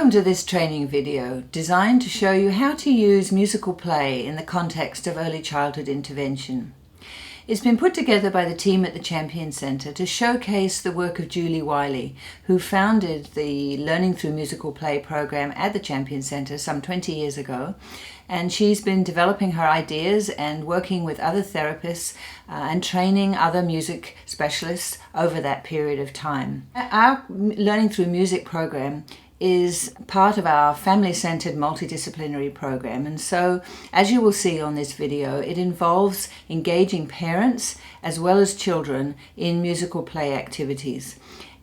Welcome to this training video designed to show you how to use musical play in the context of early childhood intervention. It's been put together by the team at the Champion Centre to showcase the work of JWYLIE, who founded the Learning Through Musical Play program at the Champion Centre some 20 years ago. And she's been developing her ideas and working with other therapists and training other music specialists over that period of time. Our Learning Through Music program is part of our family-centered multidisciplinary program, and so as you will see on this video, it involves engaging parents as well as children in musical play activities.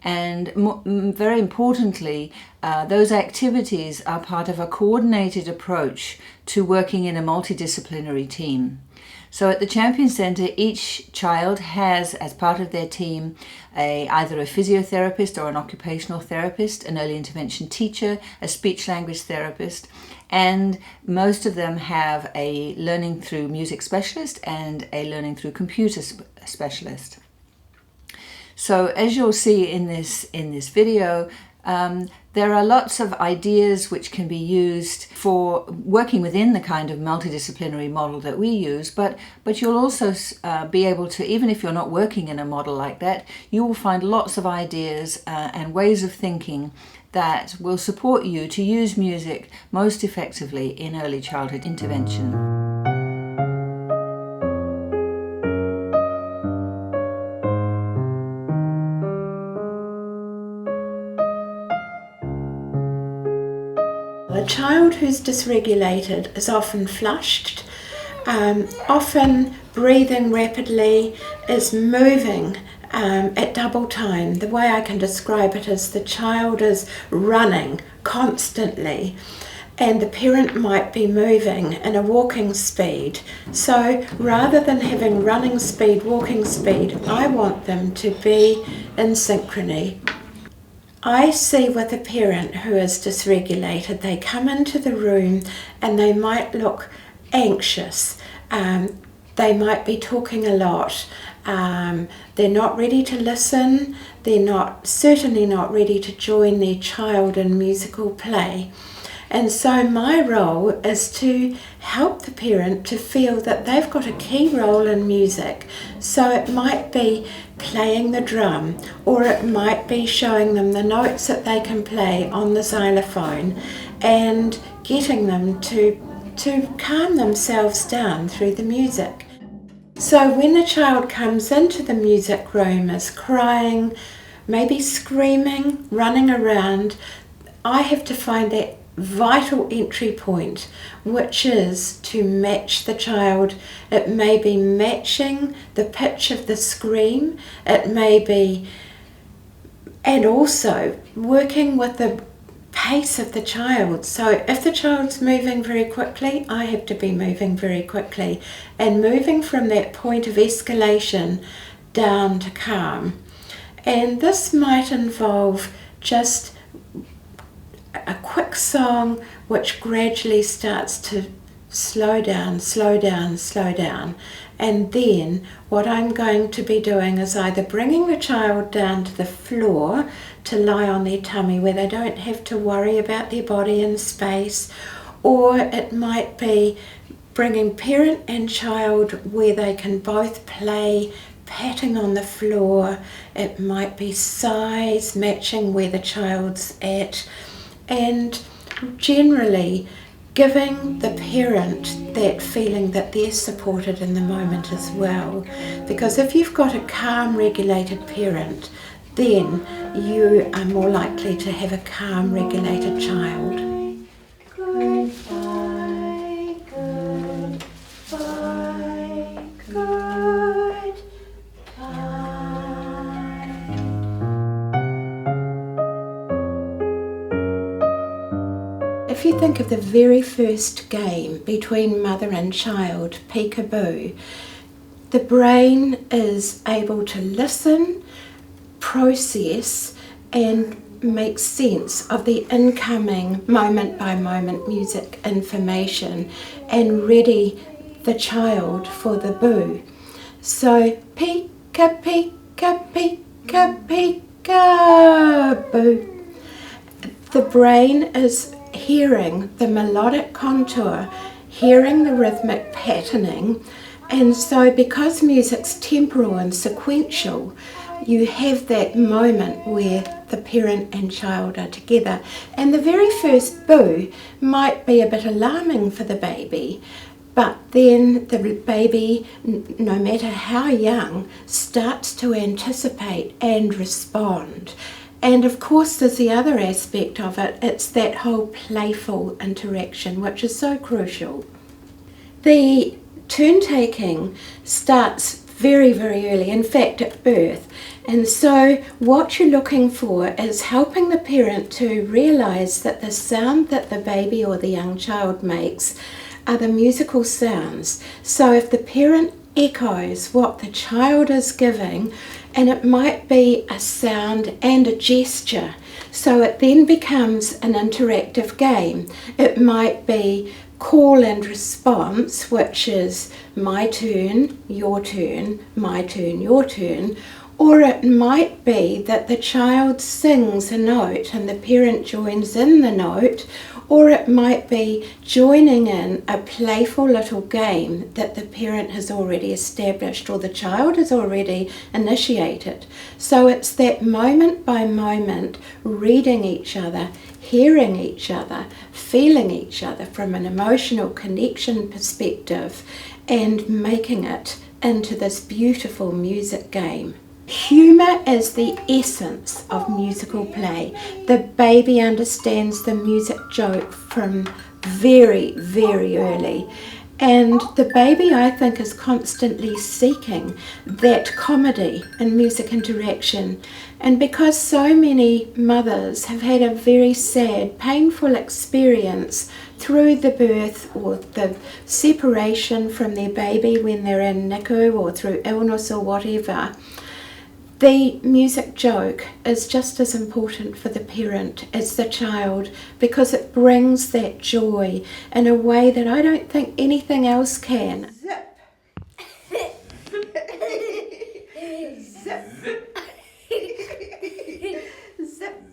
And very importantly, those activities are part of a coordinated approach to working in a multidisciplinary team. So at the Champion Centre, each child has, as part of their team, either a physiotherapist or an occupational therapist, an early intervention teacher, a speech language therapist, and most of them have a learning through music specialist and a learning through computer specialist. So as you'll see in this video, there are lots of ideas which can be used for working within the kind of multidisciplinary model that we use, but you'll also be able to, even if you're not working in a model like that, you will find lots of ideas and ways of thinking that will support you to use music most effectively in early childhood intervention. A child who's dysregulated is often flushed, often breathing rapidly, is moving at double time. The way I can describe it is the child is running constantly and the parent might be moving in a walking speed. So rather than having running speed, walking speed, I want them to be in synchrony. I see with a parent who is dysregulated, they come into the room and they might look anxious. They might be talking a lot. They're not ready to listen. They're certainly not ready to join their child in musical play. And so my role is to help the parent to feel that they've got a key role in music. So it might be playing the drum, or it might be showing them the notes that they can play on the xylophone and getting them to calm themselves down through the music. So when the child comes into the music room is crying, maybe screaming, running around, I have to find that vital entry point, which is to match the child. It may be matching the pitch of the scream, it may be, and also working with the pace of the child. So if the child's moving very quickly, I have to be moving very quickly and moving from that point of escalation down to calm. And this might involve just a quick song which gradually starts to slow down, slow down, slow down. And then what I'm going to be doing is either bringing the child down to the floor to lie on their tummy where they don't have to worry about their body in space, or it might be bringing parent and child where they can both play, patting on the floor. It might be size matching where the child's at, and generally giving the parent that feeling that they're supported in the moment as well. Because if you've got a calm, regulated parent, then you are more likely to have a calm, regulated child. Goodbye, goodbye, goodbye. If you think of the very first game between mother and child, peekaboo, the brain is able to listen, process and make sense of the incoming moment by moment music information and ready the child for the boo. So peeka, peeka, peeka, peeka, boo. the brain is hearing the melodic contour, hearing the rhythmic patterning, and so because music's temporal and sequential, you have that moment where the parent and child are together. And the very first boo might be a bit alarming for the baby, but then the baby, no matter how young, starts to anticipate and respond. And of course there's the other aspect of it, it's that whole playful interaction, which is so crucial. The turn-taking starts very, very early, in fact at birth. And so what you're looking for is helping the parent to realise that the sound that the baby or the young child makes are the musical sounds. So if the parent echoes what the child is giving, and it might be a sound and a gesture, so it then becomes an interactive game. It might be call and response, which is my turn, your turn, my turn, your turn, or it might be that the child sings a note and the parent joins in the note, or it might be joining in a playful little game that the parent has already established or the child has already initiated. So it's that moment by moment reading each other, hearing each other, feeling each other from an emotional connection perspective and making it into this beautiful music game. Humour is the essence of musical play. The baby understands the music joke from very, very early. And the baby, I think, is constantly seeking that comedy and music interaction. And because so many mothers have had a very sad, painful experience through the birth or the separation from their baby when they're in NICU or through illness or whatever, the music joke is just as important for the parent as the child because it brings that joy in a way that I don't think anything else can. Zip. Zip. Zip.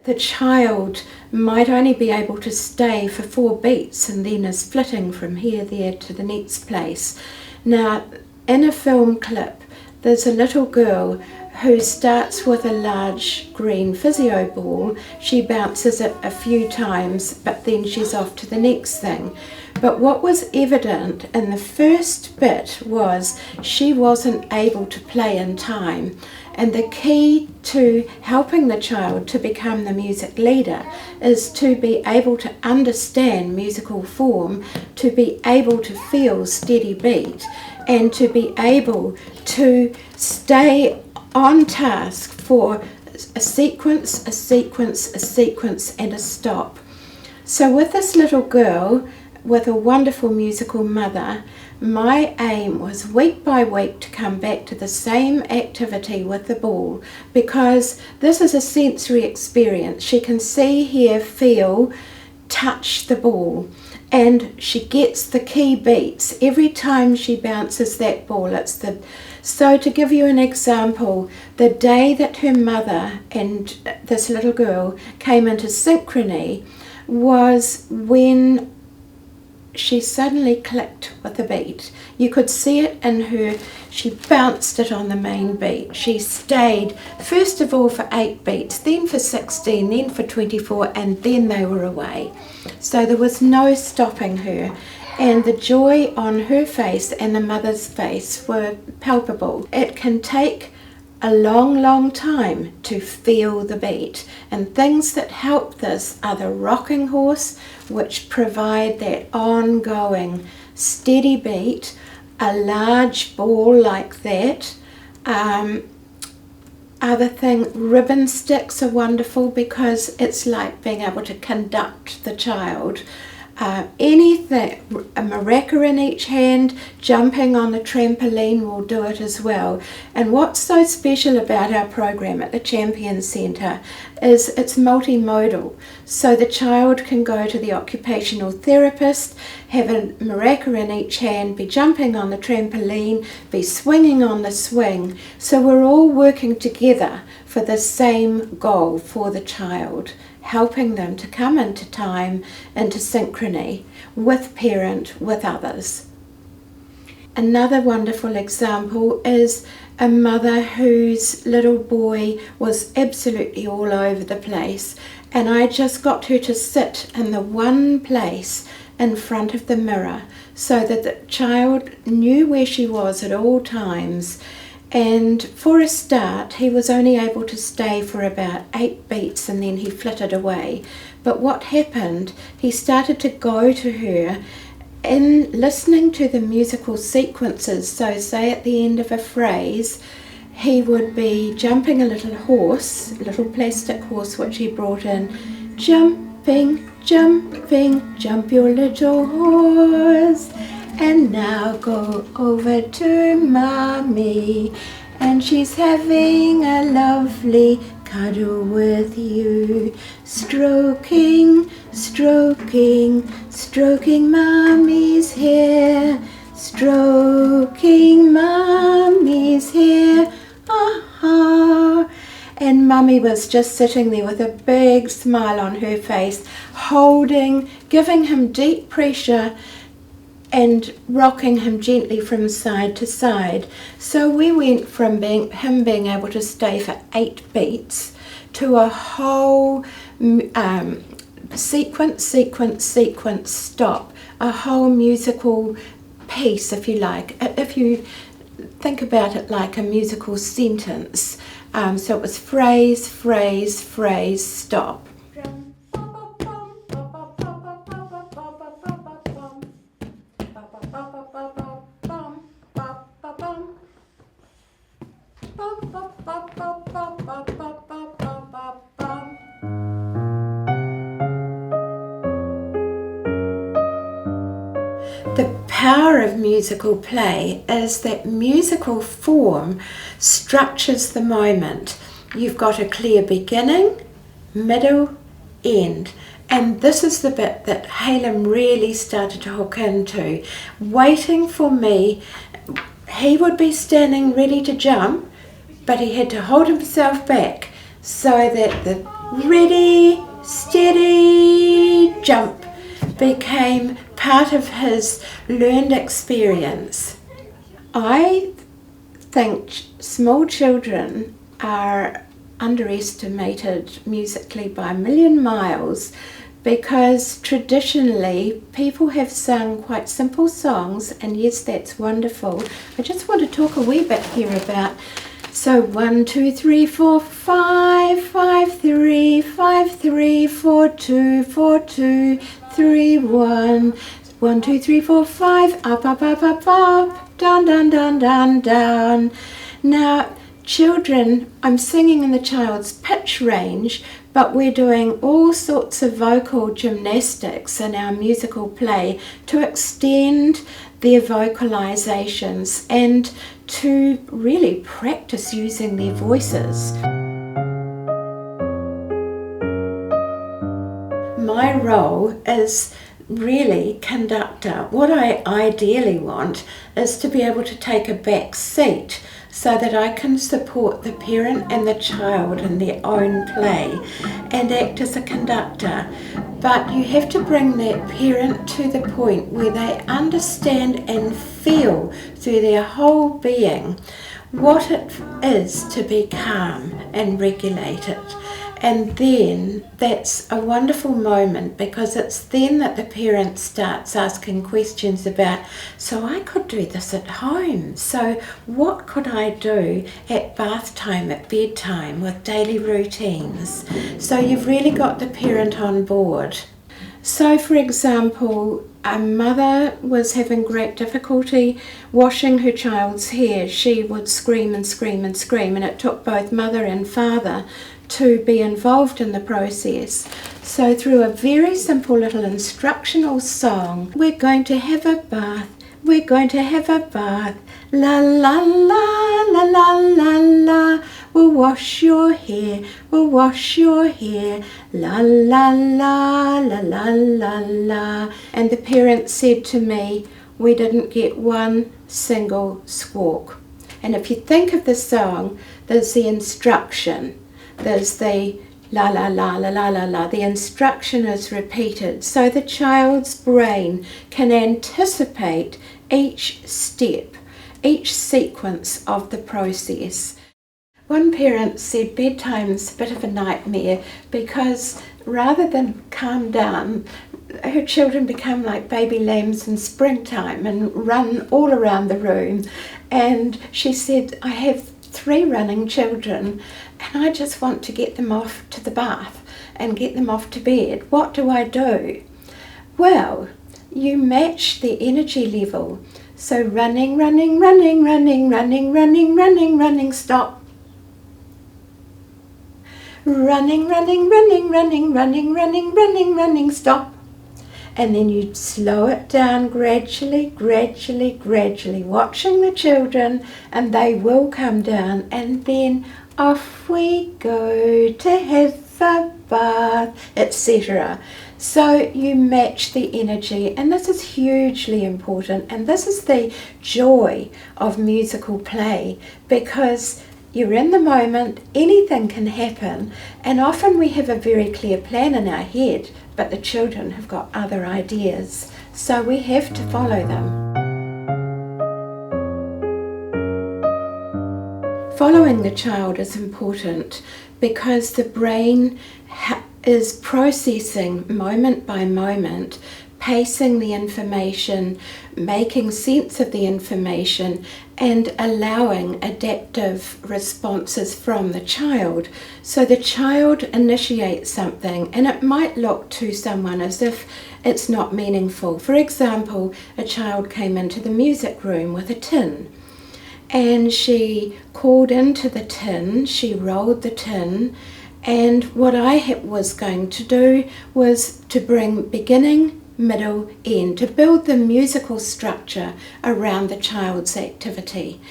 The child might only be able to stay for 4 beats and then is flitting from here, there to the next place. Now, in a film clip, there's a little girl who starts with a large green physio ball. She bounces it a few times, but then she's off to the next thing. But what was evident in the first bit was she wasn't able to play in time. And the key to helping the child to become the music leader is to be able to understand musical form, to be able to feel steady beat, and to be able to stay on task for a sequence, a sequence, a sequence, and a stop. So with this little girl, with a wonderful musical mother, my aim was week by week to come back to the same activity with the ball, because this is a sensory experience. She can see, hear, feel, touch the ball, and she gets the key beats every time she bounces that ball. So to give you an example, the day that her mother and this little girl came into synchrony was when she suddenly clicked with a beat. You could see it in her. She bounced it on the main beat. She stayed, first of all, for 8 beats, then for 16, then for 24, and then they were away. So there was no stopping her. And the joy on her face and the mother's face were palpable. It can take a long, long time to feel the beat. And things that help this are the rocking horse, which provide that ongoing steady beat, a large ball like that. Other thing, ribbon sticks are wonderful because it's like being able to conduct the child. Anything, a maraca in each hand, jumping on the trampoline will do it as well. And what's so special about our program at the Champion Centre is it's multimodal. So the child can go to the occupational therapist, have a maraca in each hand, be jumping on the trampoline, be swinging on the swing. So we're all working together for the same goal for the child, helping them to come into time, into synchrony with parent, with others. Another wonderful example is a mother whose little boy was absolutely all over the place, and I just got her to sit in the one place in front of the mirror so that the child knew where she was at all times. And for a start, he was only able to stay for about 8 beats and then he flitted away. But what happened, he started to go to her in listening to the musical sequences. So say at the end of a phrase, he would be jumping a little horse, a little plastic horse which he brought in, jumping, jumping, jump your little horse. And now go over to Mommy, and she's having a lovely cuddle with you. Stroking, stroking, stroking Mommy's hair. Stroking Mommy's hair. Ah-ha. And Mummy was just sitting there with a big smile on her face, holding, giving him deep pressure and rocking him gently from side to side. So we went from him being able to stay for 8 beats to a whole sequence, stop, a whole musical piece, if you like. If you think about it like a musical sentence. So it was phrase, phrase, phrase, stop. The power of musical play is that musical form structures the moment. You've got a clear beginning, middle, end. And this is the bit that Halem really started to hook into. Waiting for me, he would be standing ready to jump, but he had to hold himself back so that the ready, steady jump became part of his learned experience. I think small children are underestimated musically by a million miles, because traditionally people have sung quite simple songs, and yes, that's wonderful. I just want to talk a wee bit here about, so 1, 2, 3, 4, 5, 5, 3, 5, 3, 4, 2, 4, 2, 3, 1, 1, 2, 3, 4, 5, up, up, up, up, up, down, down, down, down, down. Now, children, I'm singing in the child's pitch range, but we're doing all sorts of vocal gymnastics in our musical play to extend their vocalizations and to really practice using their voices. My role is really conductor. What I ideally want is to be able to take a back seat so that I can support the parent and the child in their own play and act as a conductor. But you have to bring that parent to the point where they understand and feel through their whole being what it is to be calm and regulated. And then that's a wonderful moment, because it's then that the parent starts asking questions about, so I could do this at home. So what could I do at bath time, at bedtime, with daily routines? So you've really got the parent on board. So for example, a mother was having great difficulty washing her child's hair. She would scream and scream and scream, and it took both mother and father to be involved in the process. So through a very simple little instructional song, we're going to have a bath, we're going to have a bath, la la la la la la la, we'll wash your hair, we'll wash your hair, la la la la la la la. And the parent said to me, we didn't get one single squawk. And if you think of the song, there's the instruction. there's the la la la la la la la. The instruction is repeated so the child's brain can anticipate each step, each sequence of the process. One parent said bedtime's a bit of a nightmare because rather than calm down, her children become like baby lambs in springtime and run all around the room. And she said, I have 3 running children and I just want to get them off to the bath and get them off to bed. What do I do? Well, you match the energy level. So running, running, running, running, running, running, running, running, stop. Running, running, running, running, running, running, running, running, stop. And then you slow it down gradually, gradually, gradually, watching the children, and they will come down, and then off we go to have a bath, etc. So you match the energy, and this is hugely important, and this is the joy of musical play, because you're in the moment, anything can happen, and often we have a very clear plan in our head, but the children have got other ideas, so we have to follow them. Following the child is important because the brain is processing moment by moment, pacing the information, making sense of the information, and allowing adaptive responses from the child. So the child initiates something, and it might look to someone as if it's not meaningful. For example, a child came into the music room with a tin, and she called into the tin, she rolled the tin, and what I was going to do was to bring beginning, middle, end, to build the musical structure around the child's activity.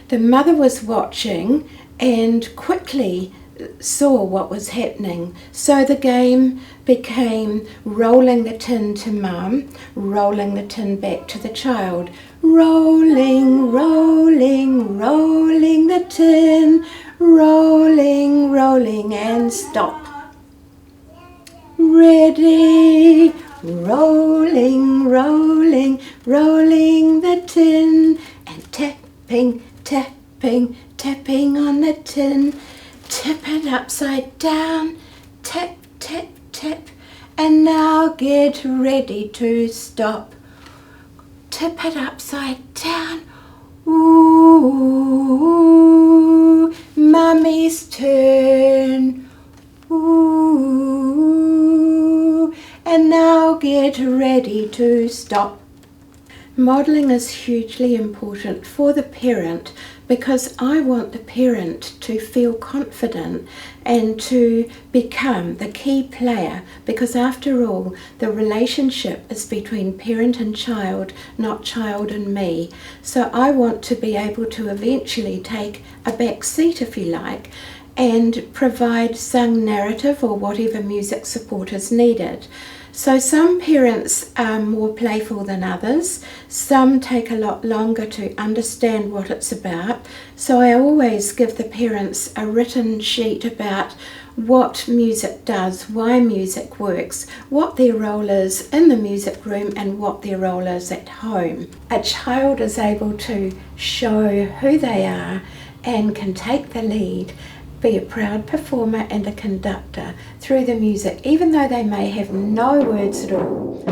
The mother was watching and quickly saw what was happening. So the game became rolling the tin to mum, rolling the tin back to the child. Rolling, rolling, rolling the tin, rolling, rolling, and stop. Ready, rolling, rolling, rolling the tin, and tapping, tapping, tapping on the tin. Tip it upside down, tap, tap, tap, and now get ready to stop. Tip it upside down, ooh, mummy's turn, ooh, and now get ready to stop. Modelling is hugely important for the parent because I want the parent to feel confident and to become the key player, because after all, the relationship is between parent and child, not child and me. So I want to be able to eventually take a back seat, if you like, and provide sung narrative or whatever music support is needed. So some parents are more playful than others. Some take a lot longer to understand what it's about. So I always give the parents a written sheet about what music does, why music works, what their role is in the music room and what their role is at home. A child is able to show who they are and can take the lead, be a proud performer and a conductor through the music, even though they may have no words at all.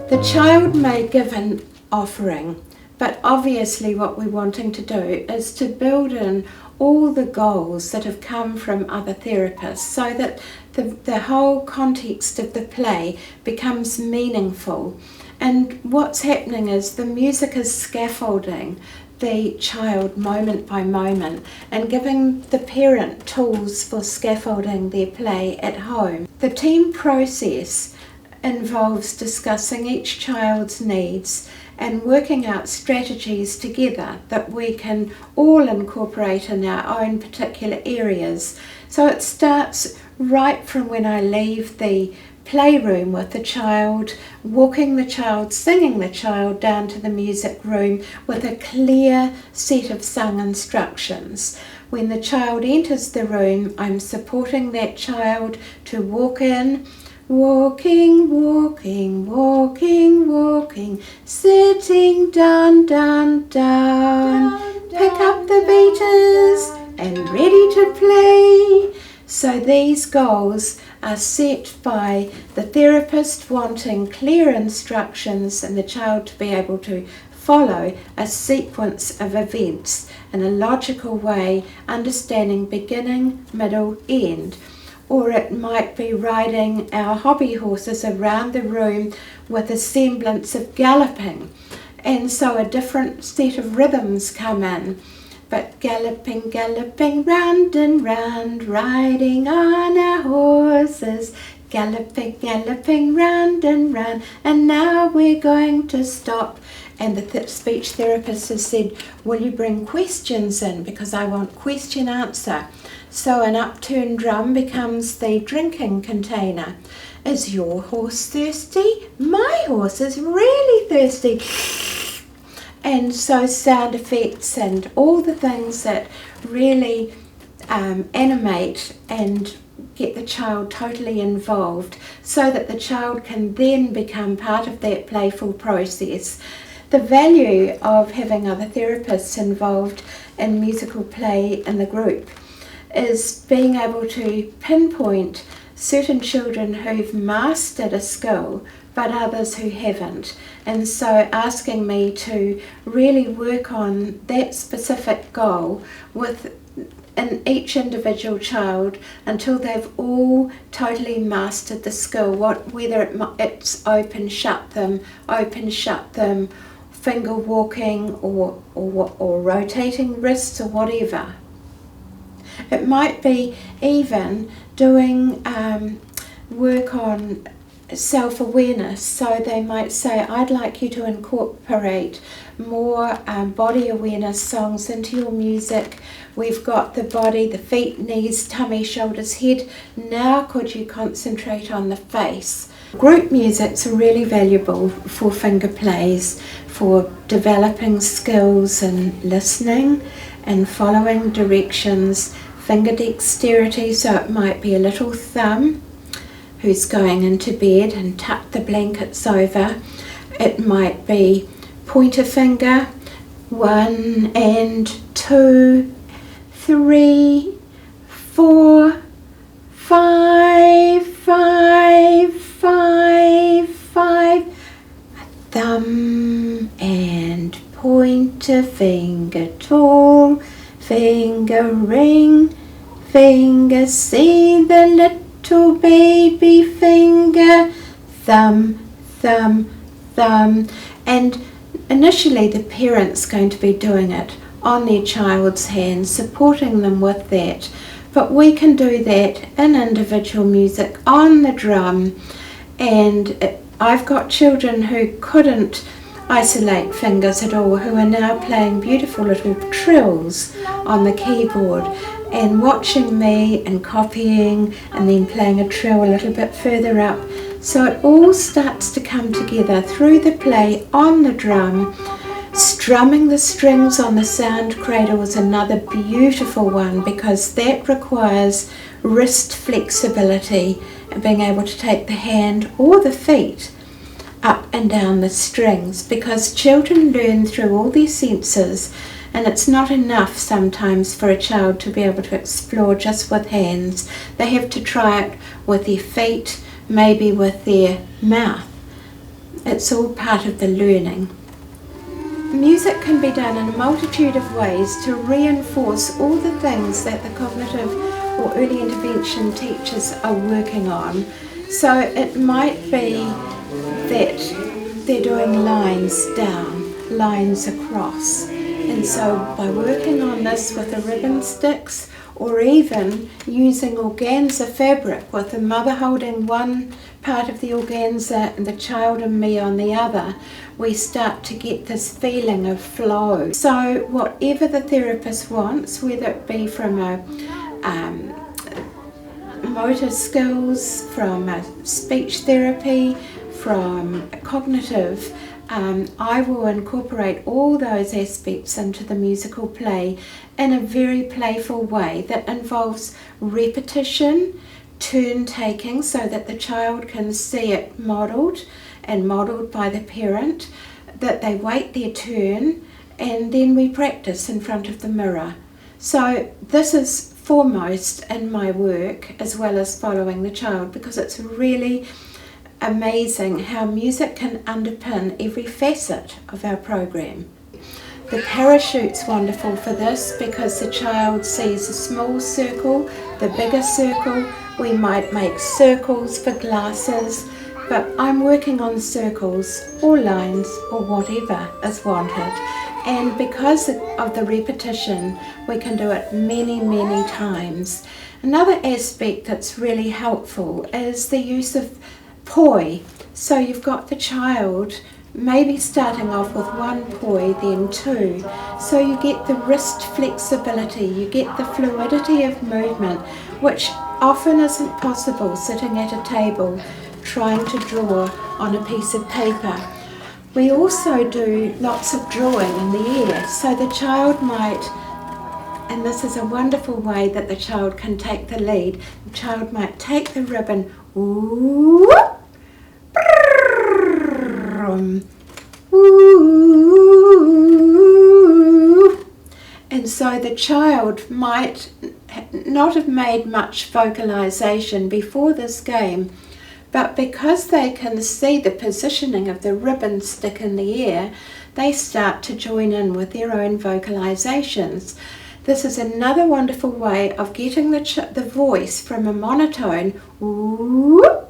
The child may give an offering, but obviously what we're wanting to do is to build in all the goals that have come from other therapists, so that the whole context of the play becomes meaningful. And what's happening is the music is scaffolding the child moment by moment and giving the parent tools for scaffolding their play at home. The team process involves discussing each child's needs and working out strategies together that we can all incorporate in our own particular areas. So it starts right from when I leave the playroom with the child, walking the child, singing the child down to the music room with a clear set of sung instructions. When the child enters the room, I'm supporting that child to walk in, walking, walking, walking, walking, sitting down, down, down, pick up the beaters and ready to play. So these goals are set by the therapist wanting clear instructions and the child to be able to follow a sequence of events in a logical way, understanding beginning, middle, end. Or it might be riding our hobby horses around the room with a semblance of galloping. And so a different set of rhythms come in. But galloping, galloping, round and round, riding on our horses, galloping, galloping, round and round, and now we're going to stop. And the speech therapist has said, will you bring questions in, because I want question answer. So an upturned drum becomes the drinking container. Is your horse thirsty? My horse is really thirsty. And so sound effects and all the things that really animate and get the child totally involved, so that the child can then become part of that playful process. The value of having other therapists involved in musical play in the group is being able to pinpoint certain children who've mastered a skill but others who haven't, and so asking me to really work on that specific goal in each individual child until they've all totally mastered the skill, whether it's open shut them, finger walking or rotating wrists or whatever. It might be even doing work on self-awareness. So they might say, I'd like you to incorporate more body awareness songs into your music. We've got the body, the feet, knees, tummy, shoulders, head. Now could you concentrate on the face? Group music's really valuable for finger plays, for developing skills in listening and following directions, finger dexterity. So it might be a little thumb who's going into bed and tuck the blankets over. It might be pointer finger, 1 and 2, 3, 4, 5, 5, 5, 5, thumb and pointer finger, tall finger, ring finger, see the little baby finger, thumb, thumb, thumb. And initially the parent's going to be doing it on their child's hands, supporting them with that. But we can do that in individual music on the drum. And I've got children who couldn't isolate fingers at all, who are now playing beautiful little trills on the keyboard and watching me and copying and then playing a trill a little bit further up. So it all starts to come together through the play on the drum. Strumming the strings on the sound cradle is another beautiful one, because that requires wrist flexibility and being able to take the hand or the feet up and down the strings, because children learn through all their senses, and it's not enough sometimes for a child to be able to explore just with hands. They have to try it with their feet, maybe with their mouth. It's all part of the learning. Music can be done in a multitude of ways to reinforce all the things that the cognitive or early intervention teachers are working on. So it might be that they're doing lines down, lines across. And so by working on this with the ribbon sticks, or even using organza fabric with the mother holding one part of the organza and the child and me on the other, we start to get this feeling of flow. So whatever the therapist wants, whether it be from a motor skills, from a speech therapy, from cognitive, I will incorporate all those aspects into the musical play in a very playful way that involves repetition, turn taking, so that the child can see it modelled and modelled by the parent, that they wait their turn, and then we practice in front of the mirror. So this is foremost in my work, as well as following the child, because it's really amazing how music can underpin every facet of our program. The parachute's wonderful for this because the child sees a small circle, the bigger circle. We might make circles for glasses, but I'm working on circles or lines or whatever is wanted. And because of the repetition, we can do it many, many times. Another aspect that's really helpful is the use of poi. So you've got the child maybe starting off with one poi, then two. So you get the wrist flexibility, you get the fluidity of movement, which often isn't possible sitting at a table trying to draw on a piece of paper. We also do lots of drawing in the air, so the child might, and this is a wonderful way that the child can take the lead, the child might take the ribbon, ooh, ooh, and so the child might not have made much vocalization before this game, but because they can see the positioning of the ribbon stick in the air, they start to join in with their own vocalizations. This is another wonderful way of getting the voice from a monotone ooh,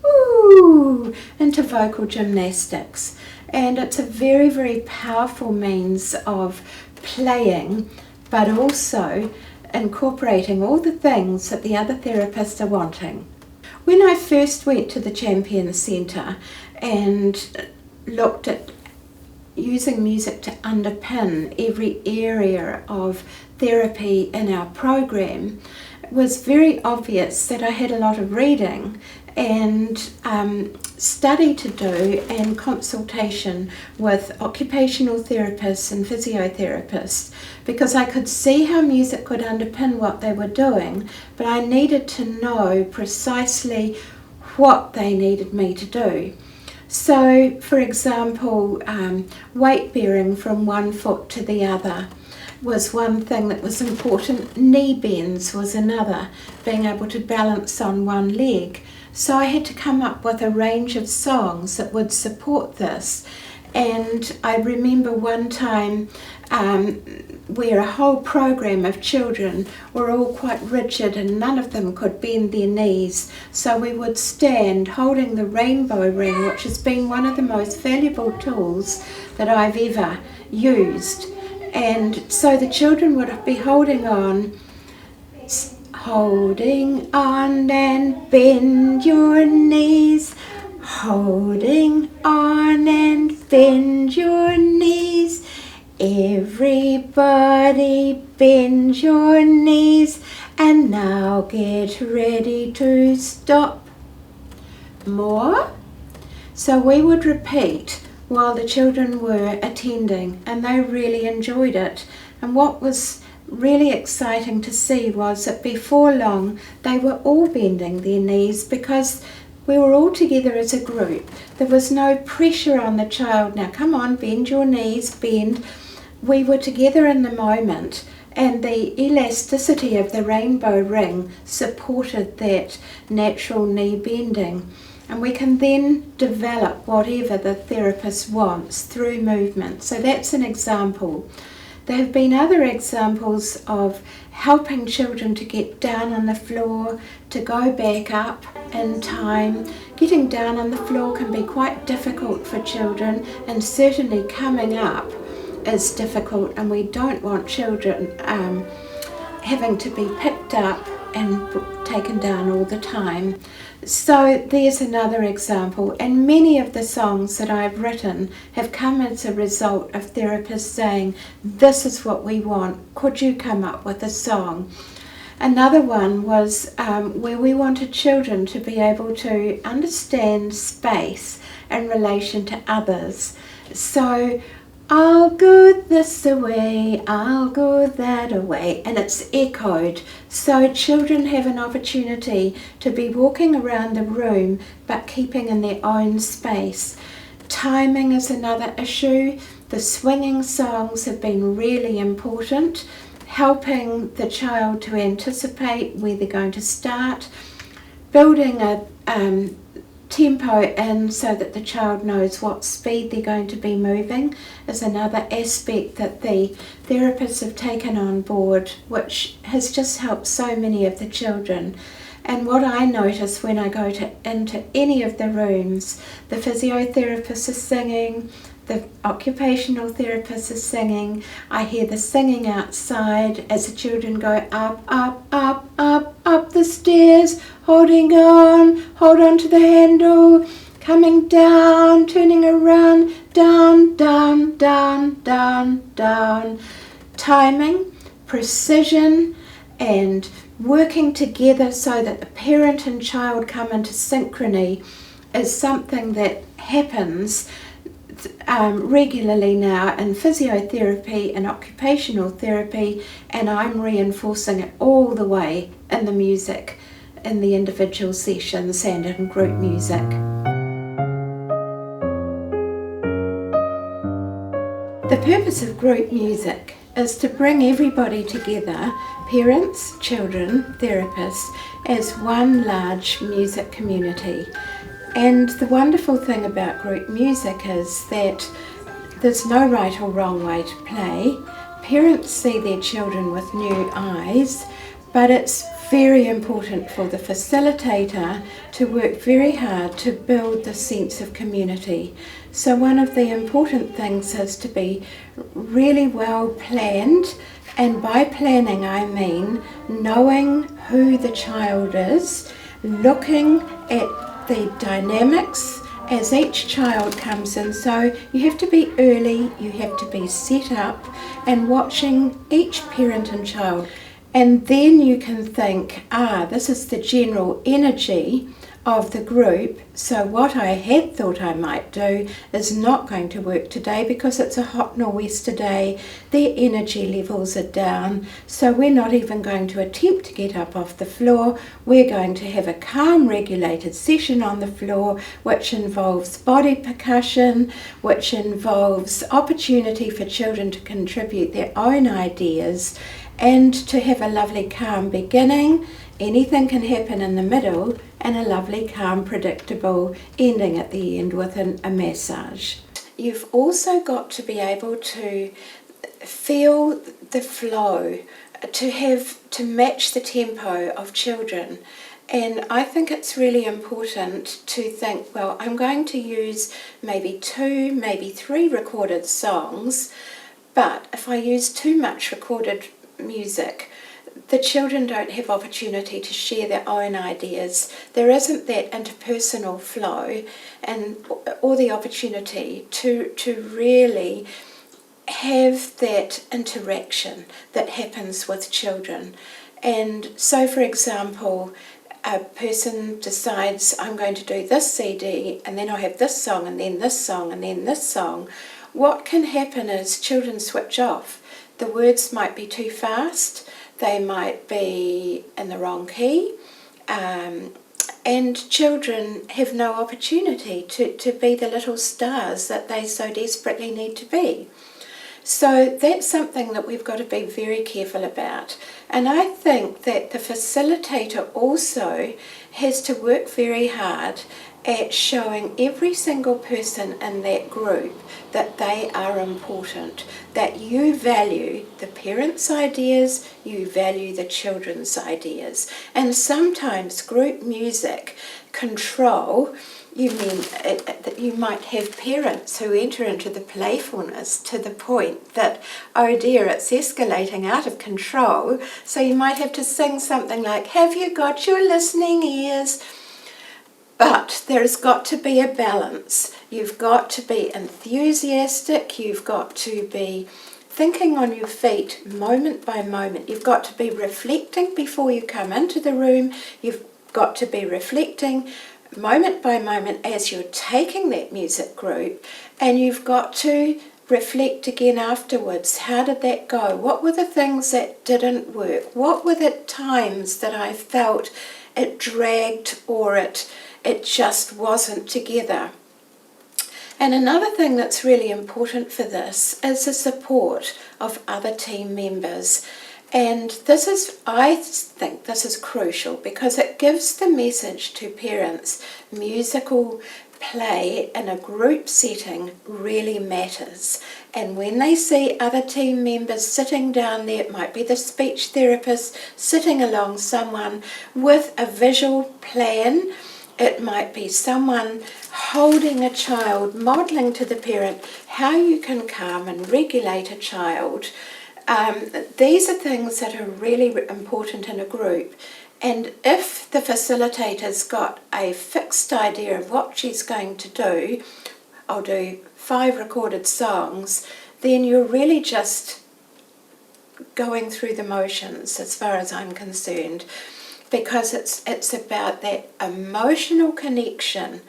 ooh, into vocal gymnastics. And it's a very, very powerful means of playing, but also incorporating all the things that the other therapists are wanting. When I first went to the Champion Centre and looked at using music to underpin every area of therapy in our program, it was very obvious that I had a lot of reading and study to do and consultation with occupational therapists and physiotherapists, because I could see how music could underpin what they were doing, but I needed to know precisely what they needed me to do. So, for example, weight bearing from one foot to the other was one thing that was important. Knee bends was another, being able to balance on one leg. So I had to come up with a range of songs that would support this. And I remember one time where a whole program of children were all quite rigid and none of them could bend their knees. So we would stand holding the rainbow ring, which has been one of the most valuable tools that I've ever used. And so the children would be holding on and bend your knees, holding on and bend your knees, everybody bend your knees, and now get ready to stop. More. So we would repeat while the children were attending, and they really enjoyed it. And what was really exciting to see was that before long they were all bending their knees, because we were all together as a group. There was no pressure on the child, now come on, bend your knees, bend. We were together in the moment, and the elasticity of the rainbow ring supported that natural knee bending. and we can then develop whatever the therapist wants through movement. So that's an example. There have been other examples of helping children to get down on the floor, to go back up in time. Getting down on the floor can be quite difficult for children, and certainly coming up is difficult, and we don't want children having to be picked up and taken down all the time. So there's another example, and many of the songs that I've written have come as a result of therapists saying, this is what we want, could you come up with a song? Another one was where we wanted children to be able to understand space in relation to others. So I'll go this away, I'll go that away, and it's echoed. So children have an opportunity to be walking around the room but keeping in their own space. Timing is another issue. The swinging songs have been really important, helping the child to anticipate where they're going to start, building a tempo in so that the child knows what speed they're going to be moving is another aspect that the therapists have taken on board, which has just helped so many of the children. And what I notice when I go into any of the rooms, the physiotherapist is singing, the occupational therapist is singing, I hear the singing outside as the children go up, up, up, up, up the stairs, holding on, hold on to the handle, coming down, turning around, down, down, down, down, down. Timing, precision, and working together so that the parent and child come into synchrony is something that happens regularly now in physiotherapy and occupational therapy, and I'm reinforcing it all the way in the music, in the individual sessions and in group music. The purpose of group music is to bring everybody together, parents, children, therapists, as one large music community. And the wonderful thing about group music is that there's no right or wrong way to play. Parents see their children with new eyes, but it's very important for the facilitator to work very hard to build the sense of community. So one of the important things is to be really well planned, and by planning I mean knowing who the child is, looking at the dynamics as each child comes in. So you have to be early, you have to be set up and watching each parent and child, and then you can think, this is the general energy of the group, so what I had thought I might do is not going to work today because it's a hot nor'wester day, their energy levels are down, so we're not even going to attempt to get up off the floor. We're going to have a calm regulated session on the floor, which involves body percussion, which involves opportunity for children to contribute their own ideas and to have a lovely calm beginning. Anything can happen in the middle, and a lovely, calm, predictable ending at the end with a massage. You've also got to be able to feel the flow, to match the tempo of children. And I think it's really important to think, well, I'm going to use maybe 2, maybe 3 recorded songs, but if I use too much recorded music, the children don't have opportunity to share their own ideas. There isn't that interpersonal flow or the opportunity to really have that interaction that happens with children. And so, for example, a person decides, I'm going to do this CD, and then I have this song, and then this song, and then this song. What can happen is children switch off. The words might be too fast, they might be in the wrong key, and children have no opportunity to be the little stars that they so desperately need to be. So that's something that we've got to be very careful about. And I think that the facilitator also has to work very hard at showing every single person in that group that they are important, that you value the parents' ideas, you value the children's ideas. And sometimes group music control, you might have parents who enter into the playfulness to the point that, oh dear, it's escalating out of control. So you might have to sing something like, "Have you got your listening ears?" But there's got to be a balance. You've got to be enthusiastic, you've got to be thinking on your feet moment by moment. You've got to be reflecting before you come into the room. You've got to be reflecting moment by moment as you're taking that music group, and you've got to reflect again afterwards. How did that go? What were the things that didn't work? What were the times that I felt it dragged or it just wasn't together? And another thing that's really important for this is the support of other team members. And I think this is crucial because it gives the message to parents: musical play in a group setting really matters. And when they see other team members sitting down there, it might be the speech therapist sitting along someone with a visual plan, it might be someone holding a child, modelling to the parent how you can calm and regulate a child. These are things that are really important in a group. And if the facilitator's got a fixed idea of what she's going to do, I'll do 5 recorded songs, then you're really just going through the motions as far as I'm concerned, because it's about that emotional connection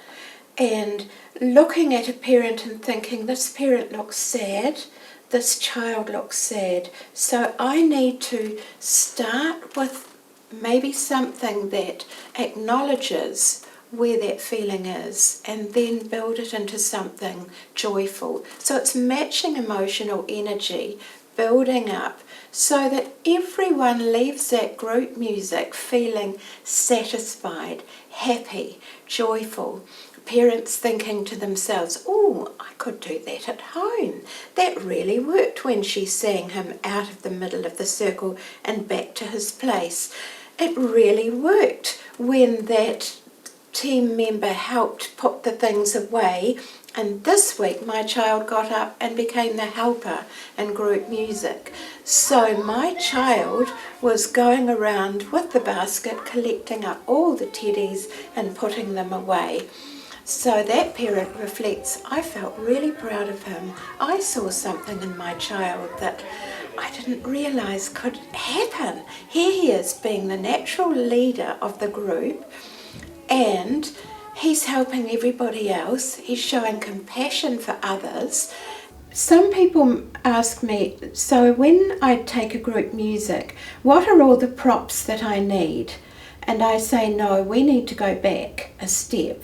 and looking at a parent and thinking, this parent looks sad, this child looks sad, so I need to start with maybe something that acknowledges where that feeling is and then build it into something joyful. So it's matching emotional energy, building up, so that everyone leaves that group music feeling satisfied, happy, joyful. Parents thinking to themselves, oh, I could do that at home. That really worked when she sang him out of the middle of the circle and back to his place. It really worked when that team member helped put the things away, and this week my child got up and became the helper in group music. So my child was going around with the basket collecting up all the teddies and putting them away. So that parent reflects, I felt really proud of him. I saw something in my child that I didn't realise could happen. Here he is being the natural leader of the group, and he's helping everybody else. He's showing compassion for others. Some people ask me, so when I take a group music, what are all the props that I need? And I say, no, we need to go back a step.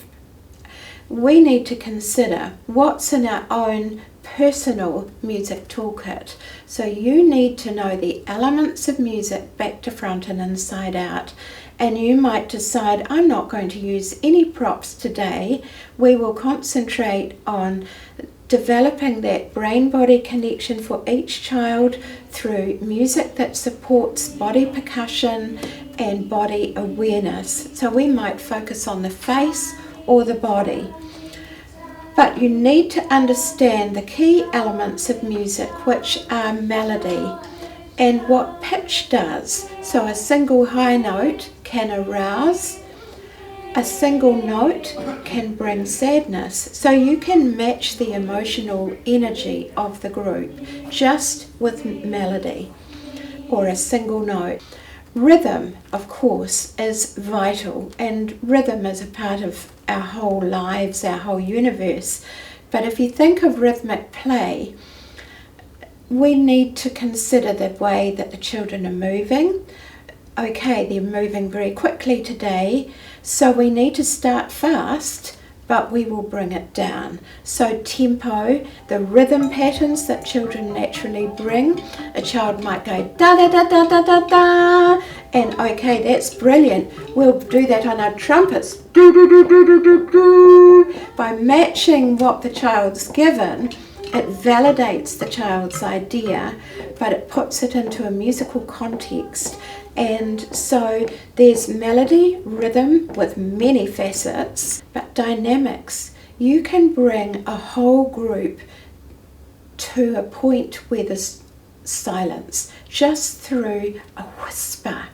We need to consider what's in our own personal music toolkit. So you need to know the elements of music back to front and inside out. And you might decide, I'm not going to use any props today. We will concentrate on developing that brain-body connection for each child through music that supports body percussion and body awareness. So we might focus on the face or the body. But you need to understand the key elements of music, which are melody and what pitch does. So a single high note can arouse, a single note can bring sadness. So you can match the emotional energy of the group just with melody or a single note. Rhythm, of course, is vital, and rhythm is a part of our whole lives, our whole universe. But if you think of rhythmic play, we need to consider the way that the children are moving. Okay, they're moving very quickly today, so we need to start fast, but we will bring it down. So tempo, the rhythm patterns that children naturally bring. A child might go da da da da da da da, and okay, that's brilliant. We'll do that on our trumpets, do do do do do do do. By matching what the child's given, it validates the child's idea, but it puts it into a musical context. And so there's melody, rhythm with many facets, but dynamics. You can bring a whole group to a point where there's silence, just through a whisper.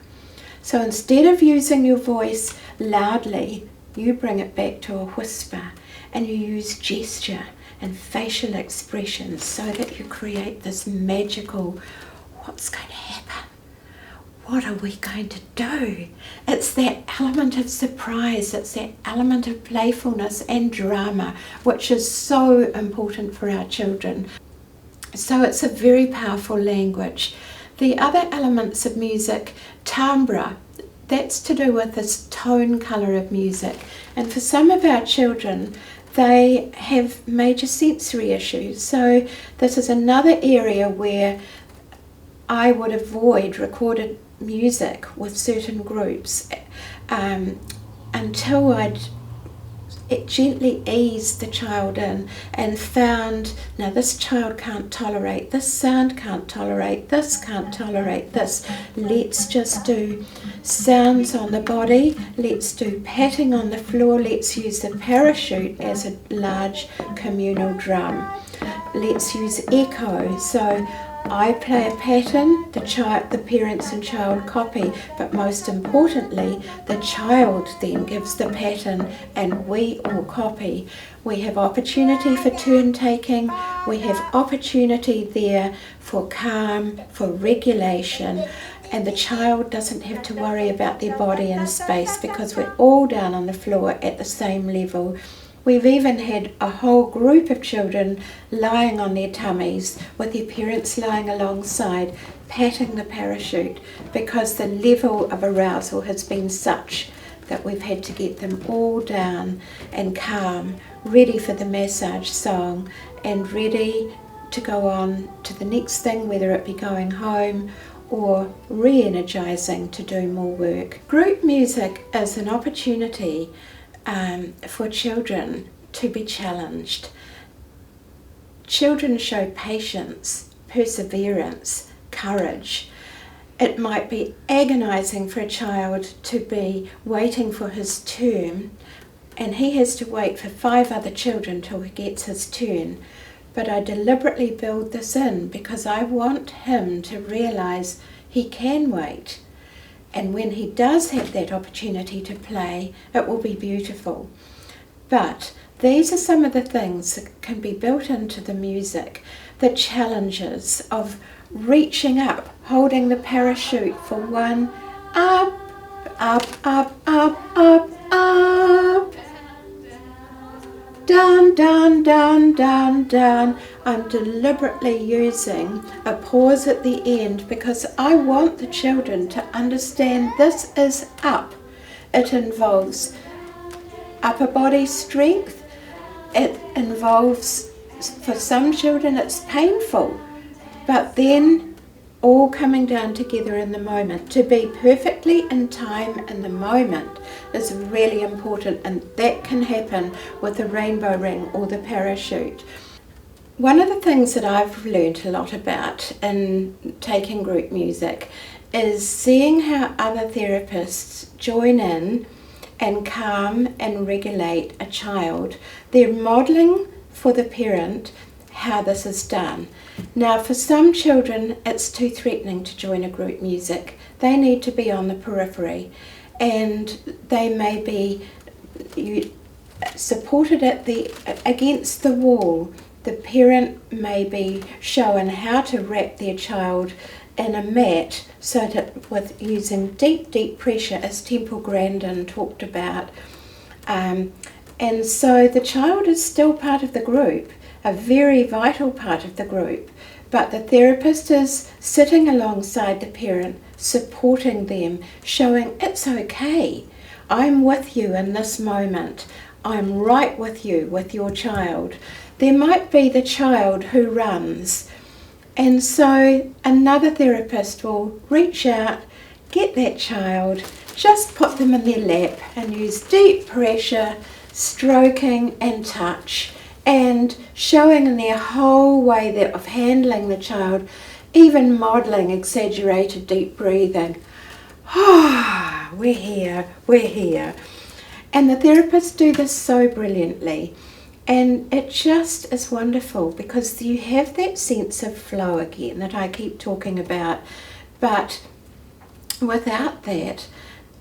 So instead of using your voice loudly, you bring it back to a whisper, and you use gesture and facial expressions so that you create this magical, what's going to happen? What are we going to do? It's that element of surprise, it's that element of playfulness and drama, which is so important for our children. So it's a very powerful language. The other elements of music, timbre, that's to do with this tone colour of music. And for some of our children, they have major sensory issues. So this is another area where I would avoid recorded music with certain groups until I'd gently eased the child in and found, now this child can't tolerate this sound, can't tolerate this, can't tolerate this. Let's just do sounds on the body, let's do patting on the floor, let's use the parachute as a large communal drum. Let's use echo. So I play a pattern, the parents and child copy, but most importantly, the child then gives the pattern and we all copy. We have opportunity for turn taking, we have opportunity there for calm, for regulation, and the child doesn't have to worry about their body and space because we're all down on the floor at the same level. We've even had a whole group of children lying on their tummies with their parents lying alongside, patting the parachute, because the level of arousal has been such that we've had to get them all down and calm, ready for the massage song and ready to go on to the next thing, whether it be going home or re-energizing to do more work. Group music is an opportunity for children to be challenged. Children show patience, perseverance, courage. It might be agonizing for a child to be waiting for his turn, and he has to wait for 5 other children till he gets his turn. But I deliberately build this in because I want him to realize he can wait. And when he does have that opportunity to play, it will be beautiful. But these are some of the things that can be built into the music. The challenges of reaching up, holding the parachute for 1, up, up, up, up, up, up, down, down, down, down, down. I'm deliberately using a pause at the end because I want the children to understand this is up. It involves upper body strength. It involves, for some children it's painful, but then all coming down together in the moment. To be perfectly in time in the moment is really important, and that can happen with the rainbow ring or the parachute. One of the things that I've learned a lot about in taking group music is seeing how other therapists join in and calm and regulate a child. They're modelling for the parent how this is done. Now, for some children, it's too threatening to join a group music. They need to be on the periphery, and they may be supported against the wall. The parent may be shown how to wrap their child in a mat so that with using deep pressure, as Temple Grandin talked about. And so the child is still part of the group, a very vital part of the group, but the therapist is sitting alongside the parent, supporting them, showing it's okay. I'm with you in this moment. I'm right with you, with your child. There might be the child who runs, and so another therapist will reach out, get that child, just put them in their lap and use deep pressure, stroking and touch, and showing in their whole way of handling the child, even modelling exaggerated deep breathing. Ah, we're here, we're here. And the therapists do this so brilliantly. And it just is wonderful because you have that sense of flow again that I keep talking about. But without that,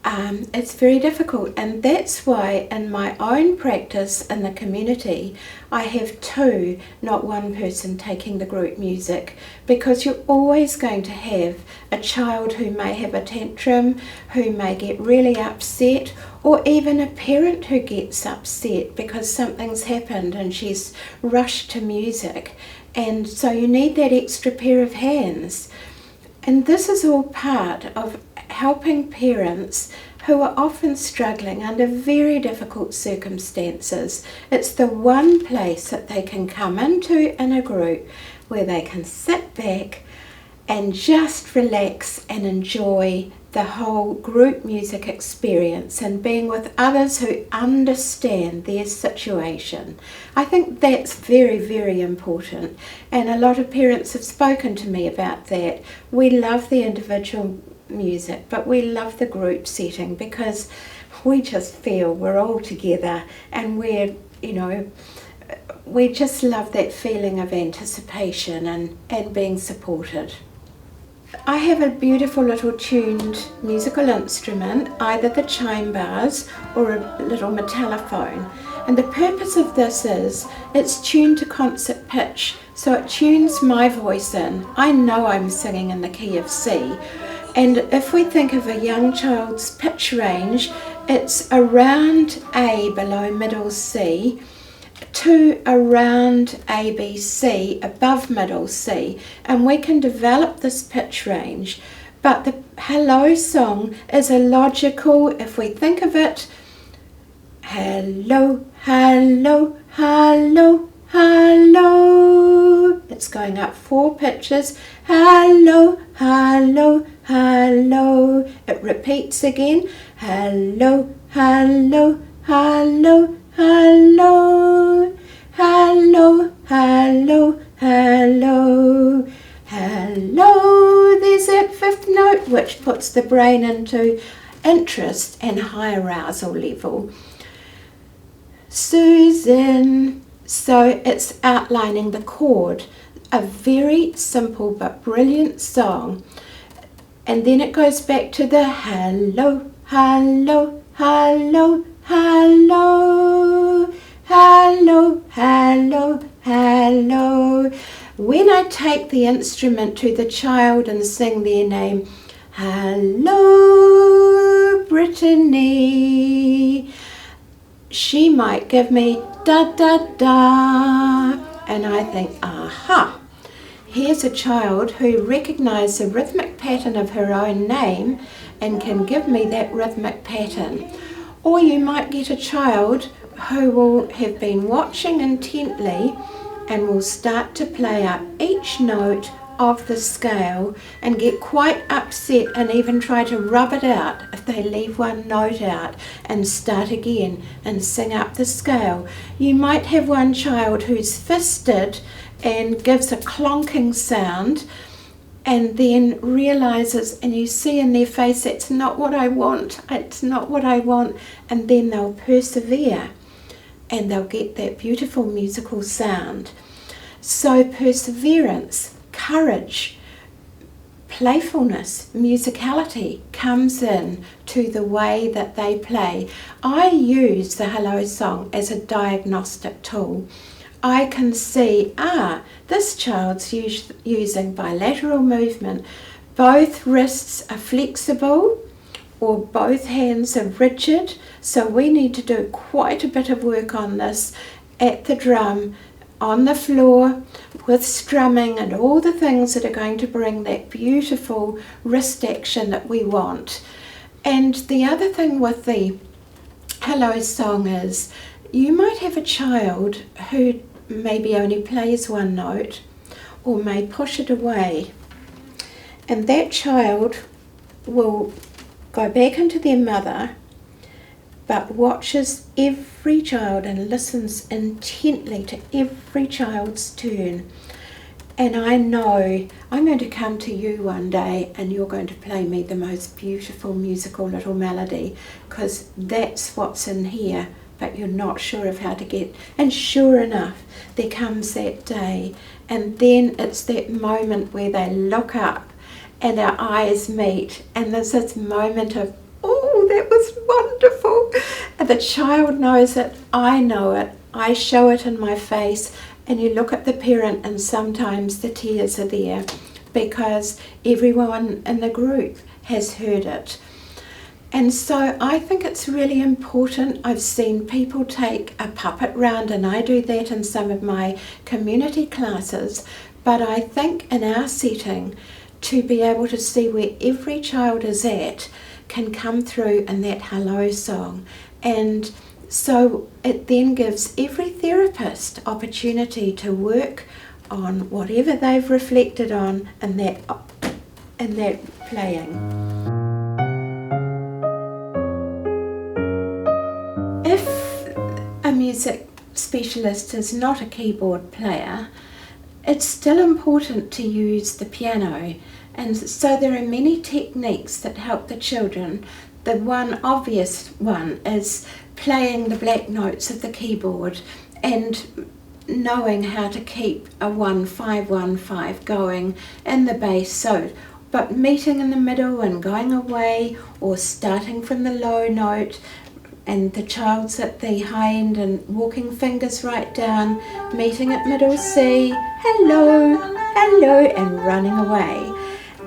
it's very difficult. And that's why in my own practice in the community, I have two, not one person taking the group music, because you're always going to have a child who may have a tantrum, who may get really upset, or even a parent who gets upset because something's happened and she's rushed to music. And so you need that extra pair of hands. And this is all part of helping parents who are often struggling under very difficult circumstances. It's the one place that they can come into in a group where they can sit back and just relax and enjoy the whole group music experience and being with others who understand their situation. I think that's very, very important, and a lot of parents have spoken to me about that. We love the individual music, but we love the group setting because we just feel we're all together and we're, we just love that feeling of anticipation and being supported. I have a beautiful little tuned musical instrument, either the chime bars or a little metallophone. And the purpose of this is it's tuned to concert pitch, so it tunes my voice in. I know I'm singing in the key of C. And if we think of a young child's pitch range, it's around A below middle C, to around A, B, C, above middle C, and we can develop this pitch range. But the hello song is a logical, if we think of it, hello, hello, hello, hello. It's going up 4 pitches, hello, hello, hello. It repeats again, hello, hello, hello, hello, hello, hello, hello, hello. There's that 5th note which puts the brain into interest and high arousal level. Susan. So it's outlining the chord. A very simple but brilliant song. And then it goes back to the hello, hello, hello, hello, hello, hello, hello. When I take the instrument to the child and sing their name, hello, Brittany, she might give me da da da, and I think, aha, here's a child who recognises the rhythmic pattern of her own name and can give me that rhythmic pattern. Or you might get a child who will have been watching intently and will start to play up each note of the scale and get quite upset and even try to rub it out if they leave one note out and start again and sing up the scale. You might have one child who's fisted and gives a clonking sound and then realizes, and you see in their face, it's not what I want, it's not what I want, and then they'll persevere and they'll get that beautiful musical sound. So perseverance, courage, playfulness, musicality comes in to the way that they play. I use the hello song as a diagnostic tool. I can see, this child's using bilateral movement. Both wrists are flexible or both hands are rigid, so we need to do quite a bit of work on this at the drum, on the floor, with strumming and all the things that are going to bring that beautiful wrist action that we want. And the other thing with the hello song is you might have a child who maybe only plays one note or may push it away, and that child will go back into their mother but watches every child and listens intently to every child's turn. And I know I'm going to come to you one day and you're going to play me the most beautiful musical little melody, because that's what's in here, but you're not sure of how to get. And sure enough, there comes that day, and then it's that moment where they look up and our eyes meet, and there's this moment of, oh, that was wonderful. And the child knows it, I know it, I show it in my face, and you look at the parent and sometimes the tears are there because everyone in the group has heard it. And so I think it's really important. I've seen people take a puppet round, and I do that in some of my community classes, but I think in our setting, to be able to see where every child is at can come through in that hello song. And so it then gives every therapist opportunity to work on whatever they've reflected on in that playing. If a music specialist is not a keyboard player, it's still important to use the piano, and so there are many techniques that help the children. The one obvious one is playing the black notes of the keyboard and knowing how to keep a 1-5-1-5 going in the bass, so but meeting in the middle and going away, or starting from the low note and the child's at the high end and walking fingers right down, meeting at middle C, hello, hello, and running away.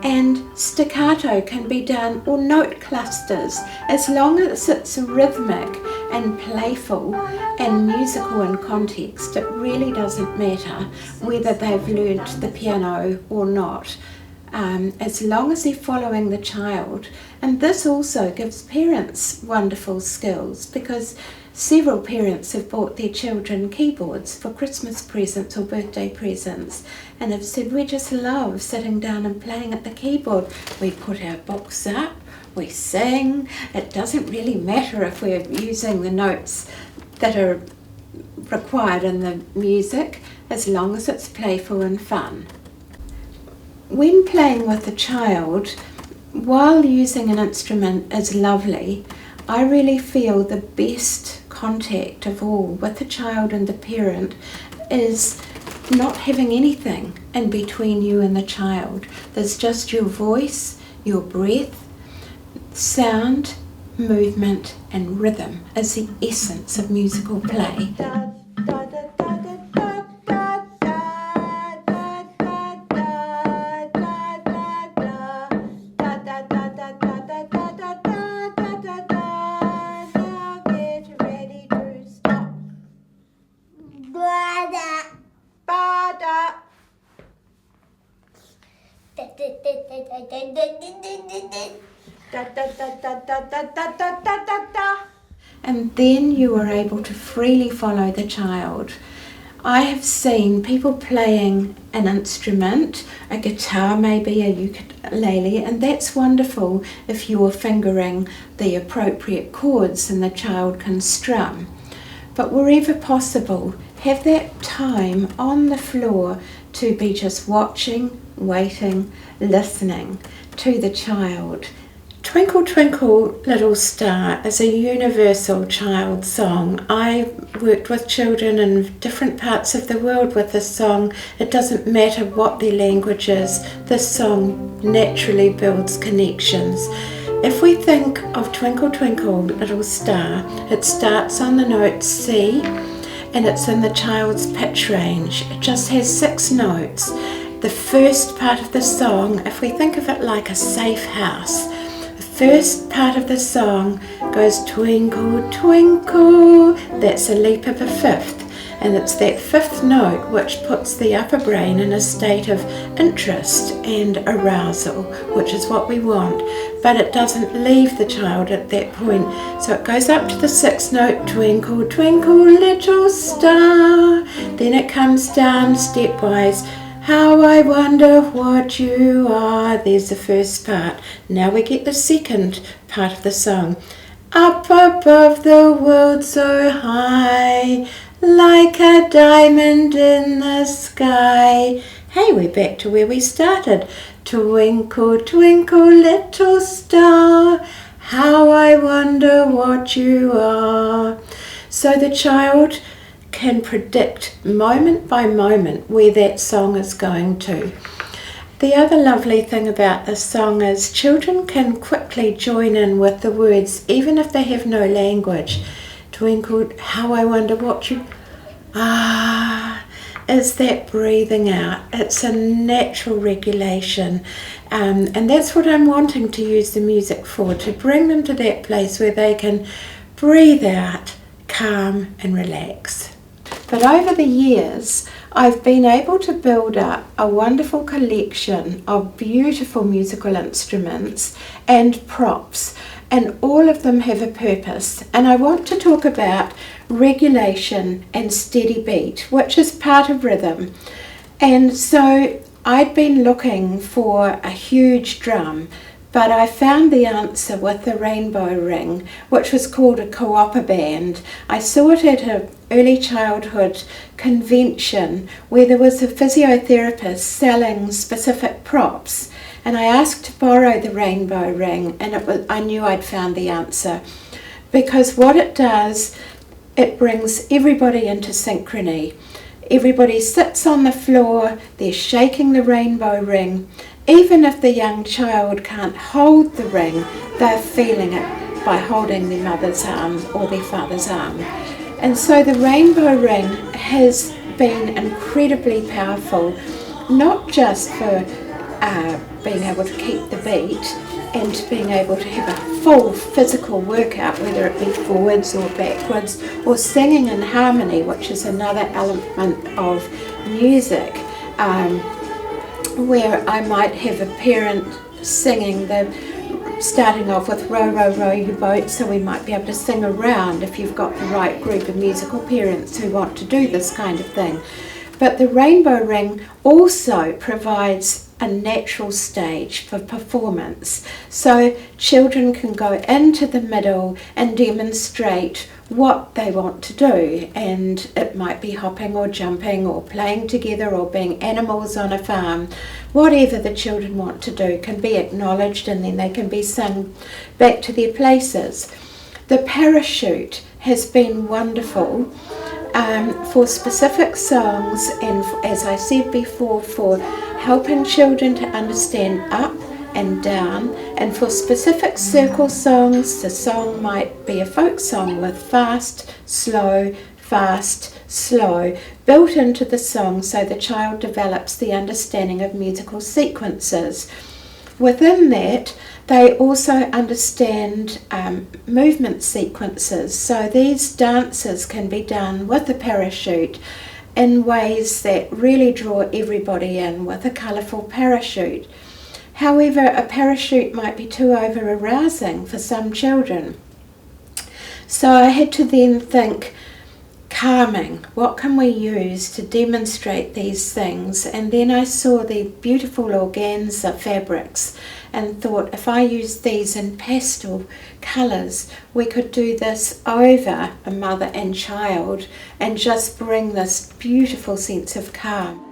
And staccato can be done, or note clusters, as long as it's rhythmic and playful and musical in context. It really doesn't matter whether they've learnt the piano or not, as long as they're following the child. And this also gives parents wonderful skills, because several parents have bought their children keyboards for Christmas presents or birthday presents, and have said, we just love sitting down and playing at the keyboard. We put our books up, we sing. It doesn't really matter if we're using the notes that are required in the music, as long as it's playful and fun. When playing with a child, while using an instrument is lovely, I really feel the best contact of all with the child and the parent is not having anything in between you and the child. There's just your voice, your breath, sound, movement, and rhythm is the essence of musical play. And then you are able to freely follow the child. I have seen people playing an instrument, a guitar maybe, a ukulele, and that's wonderful if you're fingering the appropriate chords and the child can strum. But wherever possible, have that time on the floor to be just watching, waiting, listening to the child. Twinkle Twinkle Little Star is a universal child song. I worked with children in different parts of the world with this song. It doesn't matter what their language is, this song naturally builds connections. If we think of Twinkle Twinkle Little Star, it starts on the note C, and it's in the child's pitch range. It just has 6 notes. The first part of the song, if we think of it like a safe house, the first part of the song goes twinkle, twinkle, that's a leap of a fifth. and it's that fifth note which puts the upper brain in a state of interest and arousal, which is what we want, but it doesn't leave the child at that point. So it goes up to the sixth note, twinkle, twinkle, little star. Then it comes down stepwise, how I wonder what you are. There's the first part. Now we get the second part of the song. Up above the world so high, like a diamond in the sky. Hey, we're back to where we started. Twinkle, twinkle, little star, how I wonder what you are. So the child can predict moment by moment where that song is going to. The other lovely thing about this song is children can quickly join in with the words even if they have no language. Twinkle, how I wonder what you... is that breathing out. It's a natural regulation, and that's what I'm wanting to use the music for, to bring them to that place where they can breathe out, calm and relax. But over the years, I've been able to build up a wonderful collection of beautiful musical instruments and props, and all of them have a purpose. And I want to talk about regulation and steady beat, which is part of rhythm. And so I'd been looking for a huge drum, but I found the answer with the rainbow ring, which was called a cooper band. I saw it at an early childhood convention where there was a physiotherapist selling specific props, and I asked to borrow the rainbow ring, and I knew I'd found the answer, because what it does, it brings everybody into synchrony. Everybody sits on the floor, they're shaking the rainbow ring. Even if the young child can't hold the ring, they're feeling it by holding their mother's arm or their father's arm. And so the rainbow ring has been incredibly powerful, not just for being able to keep the beat and being able to have a full physical workout, whether it be forwards or backwards, or singing in harmony, which is another element of music, where I might have a parent singing starting off with row, row, row your boat, so we might be able to sing around if you've got the right group of musical parents who want to do this kind of thing. But the rainbow ring also provides a natural stage for performance, so children can go into the middle and demonstrate what they want to do, and it might be hopping or jumping or playing together or being animals on a farm. Whatever the children want to do can be acknowledged, and then they can be sung back to their places. The parachute has been wonderful for specific songs, and as I said before, for helping children to understand up and down, and for specific circle songs. The song might be a folk song with fast, slow, built into the song, so the child develops the understanding of musical sequences. Within that, they also understand movement sequences, so these dances can be done with a parachute in ways that really draw everybody in with a colourful parachute. However, a parachute might be too over-arousing for some children. So I had to then think, calming, what can we use to demonstrate these things? And then I saw the beautiful organza fabrics and thought, if I use these in pastel colours, we could do this over a mother and child and just bring this beautiful sense of calm.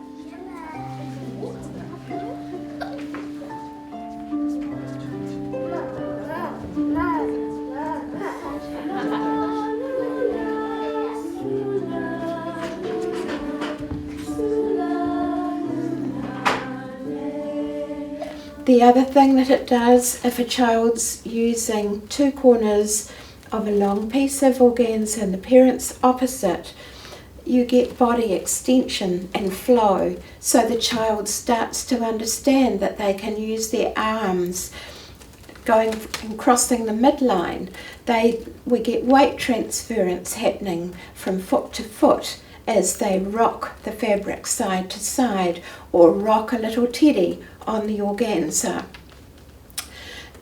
The other thing that it does, if a child's using two corners of a long piece of organza and the parent's opposite, you get body extension and flow, so the child starts to understand that they can use their arms going and crossing the midline. We get weight transference happening from foot to foot as they rock the fabric side to side or rock a little teddy on the organza.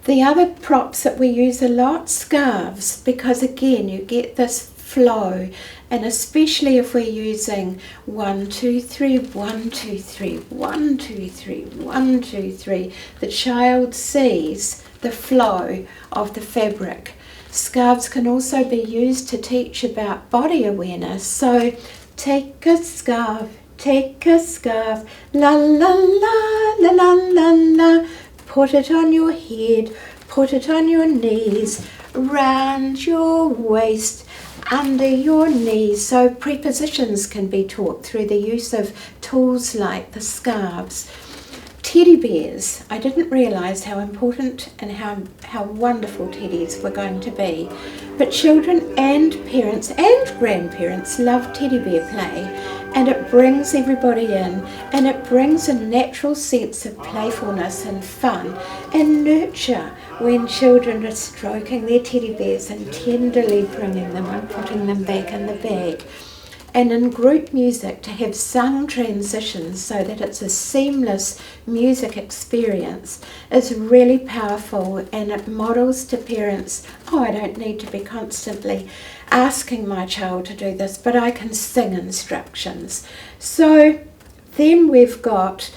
The other props that we use a lot, scarves, because again you get this flow, and especially if we're using 1, 2, 3, 1, 2, 3, 1, 2, 3, 1, 2, 3, the child sees the flow of the fabric. Scarves can also be used to teach about body awareness. So take a scarf, la la la, la la la la. Put it on your head, put it on your knees, round your waist, under your knees. So prepositions can be taught through the use of tools like the scarves. Teddy bears. I didn't realise how important and how wonderful teddies were going to be. But children and parents and grandparents love teddy bear play, and it brings everybody in, and it brings a natural sense of playfulness and fun and nurture when children are stroking their teddy bears and tenderly bringing them and putting them back in the bag. And in group music, to have sung transitions so that it's a seamless music experience is really powerful, and it models to parents, I don't need to be constantly asking my child to do this, but I can sing instructions. So then we've got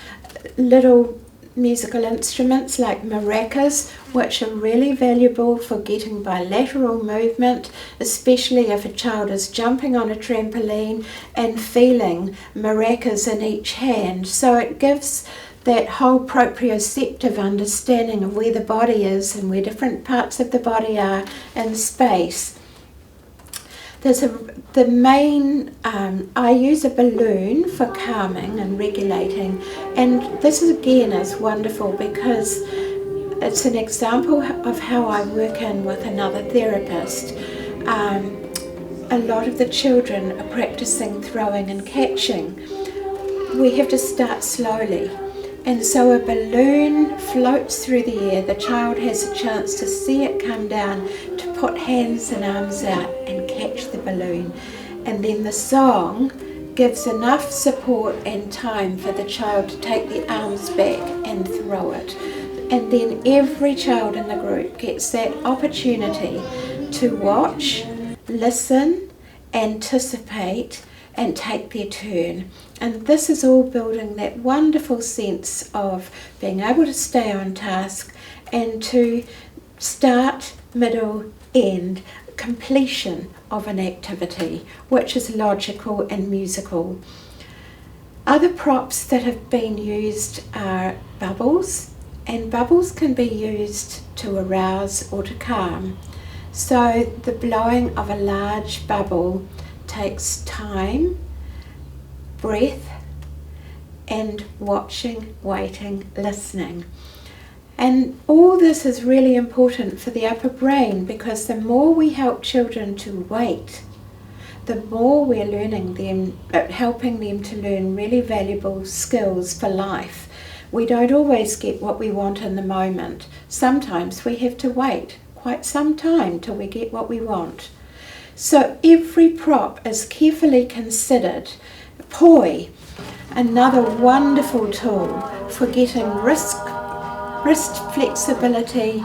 little musical instruments like maracas, which are really valuable for getting bilateral movement, especially if a child is jumping on a trampoline and feeling maracas in each hand. So it gives that whole proprioceptive understanding of where the body is and where different parts of the body are in space. I use a balloon for calming and regulating, and this again is wonderful because it's an example of how I work in with another therapist. A lot of the children are practicing throwing and catching. We have to start slowly, and so a balloon floats through the air. The child has a chance to see it come down, to put hands and arms out and catch the balloon, and then the song gives enough support and time for the child to take the arms back and throw it. And then every child in the group gets that opportunity to watch, listen, anticipate, and take their turn. And this is all building that wonderful sense of being able to stay on task and to start, middle, end, completion of an activity, which is logical and musical. Other props that have been used are bubbles, and bubbles can be used to arouse or to calm. So the blowing of a large bubble takes time, breath, and watching, waiting, listening. And all this is really important for the upper brain, because the more we help children to wait, the more we're helping them to learn really valuable skills for life. We don't always get what we want in the moment. Sometimes we have to wait quite some time till we get what we want. So every prop is carefully considered. Poi, another wonderful tool for getting wrist flexibility,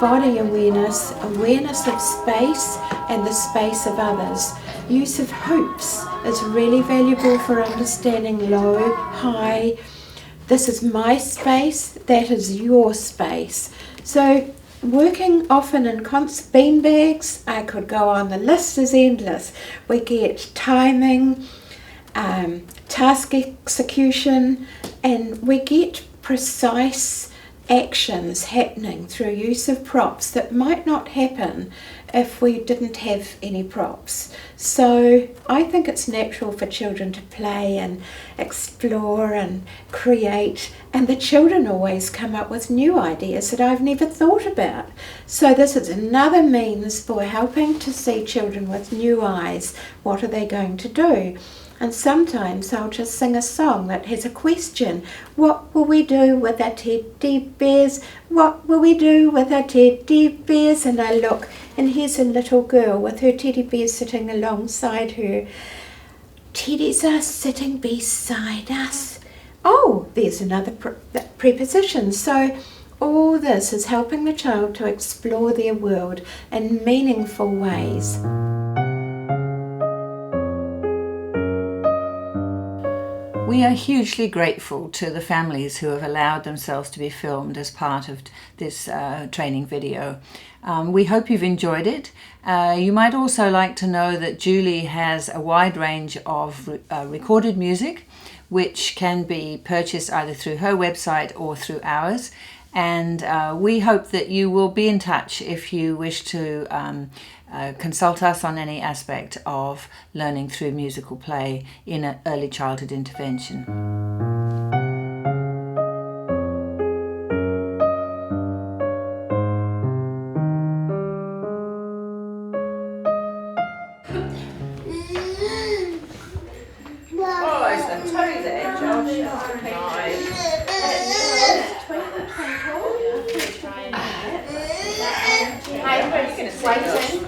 body awareness, awareness of space and the space of others. Use of hoops is really valuable for understanding low, high. This is my space, that is your space. So working often in bean bags, I could go on, the list is endless. We get timing, task execution, and we get precise actions happening through use of props that might not happen if we didn't have any props. So I think it's natural for children to play and explore and create, and the children always come up with new ideas that I've never thought about. So this is another means for helping to see children with new eyes. What are they going to do? And sometimes I'll just sing a song that has a question. What will we do with our teddy bears? What will we do with our teddy bears? And I look, and here's a little girl with her teddy bear sitting alongside her. teddies are sitting beside us. Oh, there's another preposition. So all this is helping the child to explore their world in meaningful ways. We are hugely grateful to the families who have allowed themselves to be filmed as part of this training video. We hope you've enjoyed it. You might also like to know that JWYLIE has a wide range of recorded music which can be purchased either through her website or through ours. And we hope that you will be in touch if you wish to consult us on any aspect of learning through musical play in an early childhood intervention. Oh, it's the toes edge.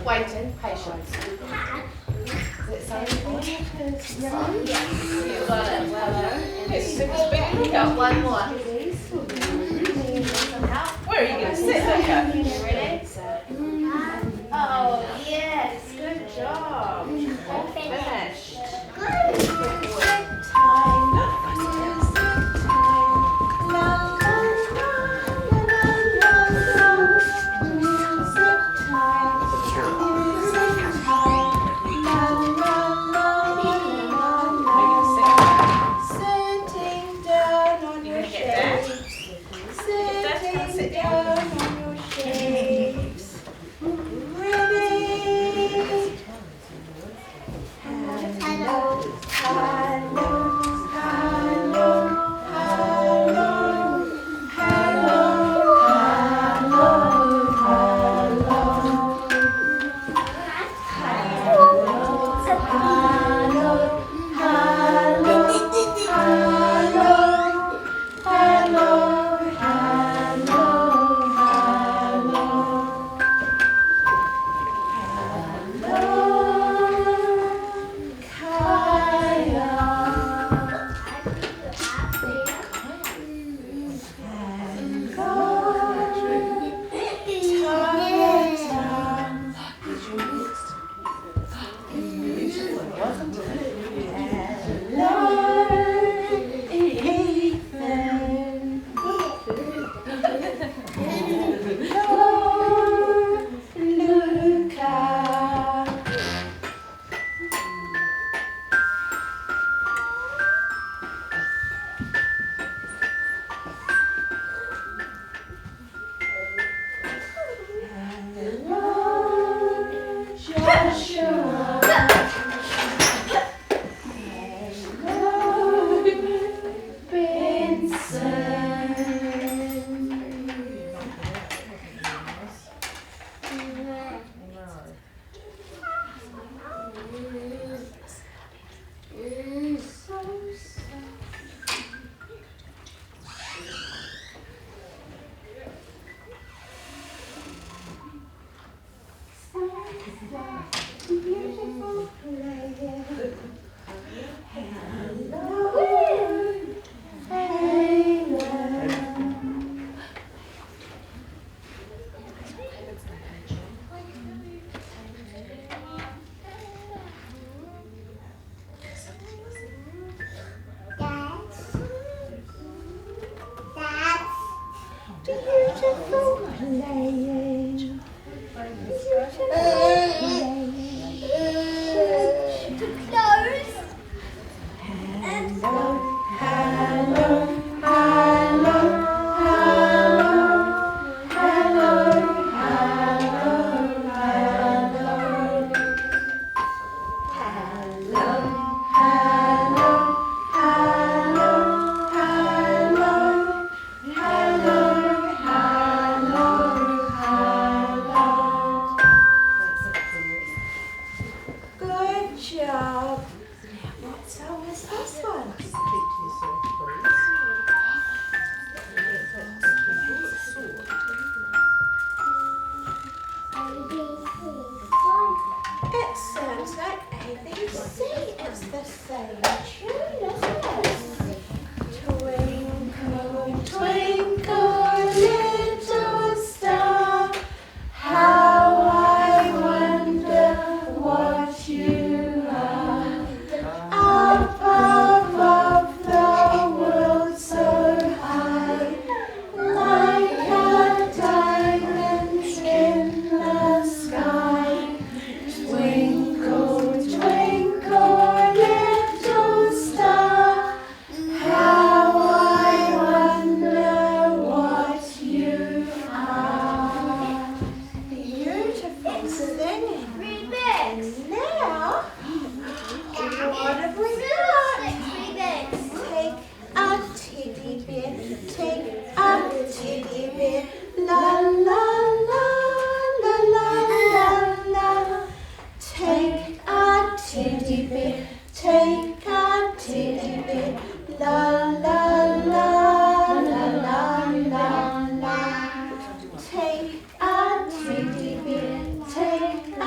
Waiting, patience. Is it something? You got it, well done. You got one more. Where are you going to sit, Becca? Ready? Oh, yes, good job. Finished. It sounds like ABC. It's the same tune as this. Twinkle, twinkle, little star, how I wonder what you are. Up above the world so high, like a diamond in the sky. Twinkle, twinkle, little star, how I wonder what you are. Beautiful singing. And now, what have we got? Take a teddy bear, take a teddy bear, la la la la la la la. Take a teddy bear, take a teddy bear, la la la la la la la. Take a teddy bear, take a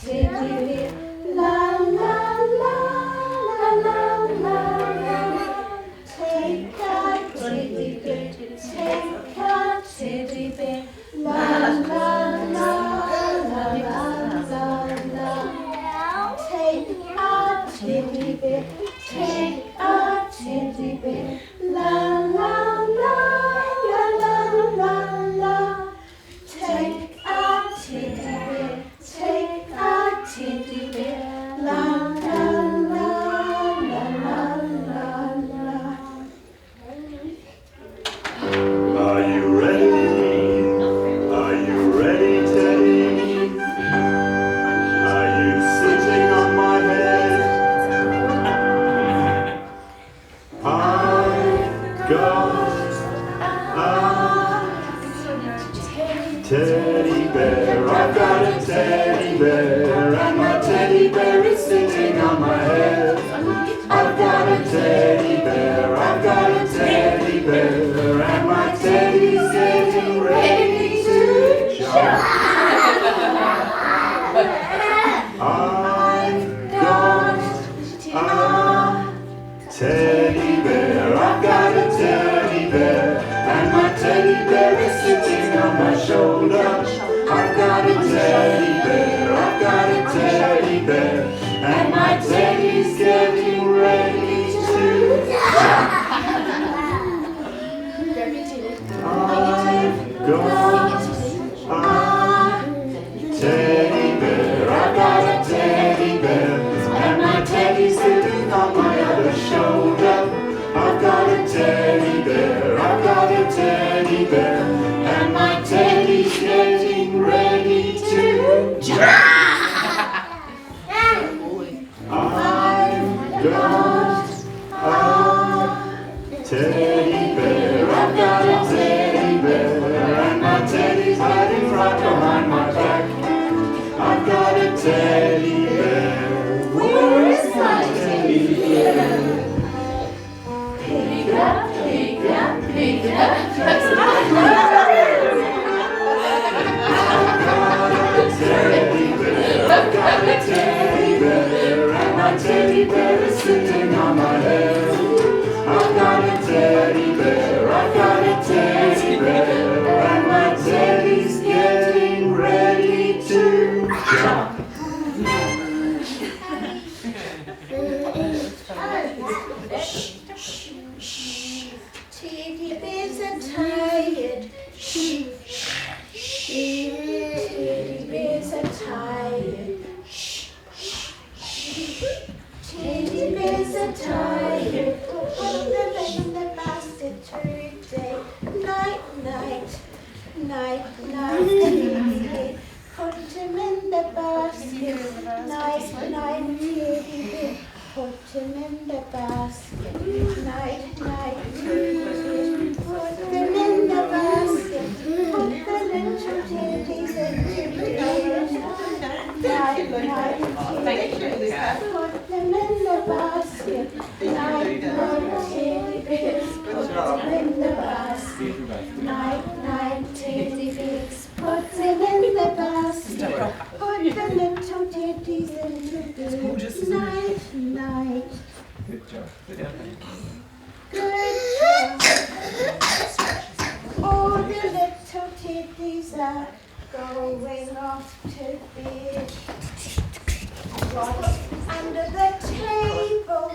teddy bear, la la la la la la la. Take a teddy bear, take a teddy bear, la la la la la la. Take a teddy bear, take a teddy bear, la la la la la la la. Take a teddy bear, take a teddy bear, la la la la la la la. Are you ready? Are you ready, Teddy? Are you sitting on my head? I've got a teddy bear. I've got a teddy bear, and my teddy bear is sitting on my head. I've got a teddy bear, I've got a teddy bear, and my teddy's getting ready to jump. I've got a teddy bear, I've got a teddy bear, and my teddy bear is sitting on my shoulder. I've got a teddy bear, I've got a teddy bear, and my teddy's getting ready to jump. I've got a teddy bear, I've got a teddy bear, and my teddy's sitting on my other shoulder. I've got a teddy bear, I've got a teddy bear, and my teddy's getting ready to jump. I've got a teddy bear, I've got a teddy bear, and my teddy's hiding right behind my back. I've got a teddy bear. Where is my teddy bear? Pick up, pick up, pick up. I've got a teddy bear, and my teddy bear is sitting on my head. I've got a teddy bear, I've got a teddy bear, and my teddy's getting ready to jump. Teddy bears are tired. Shh, shh, shh. Teddy bears are tired. Shh, shh, shh. Teddy bears are tired. Put them in the basket today. Night, night, night, night. Put them in the basket. Night, night, teddy bear. Put them in the basket. Night, night, teddy bear. Put them in the basket. Put the little teddies in the basket. Night, night, teddy bear. Put them in the basket. Night, night, teddy bears. Put them in the basket. Night, night, teddy bears. Put them in the basket. Put the little teddies in the basket. Night, night, Good job. Good job. Good job. All the little teddies are going off to bed. What's under the table?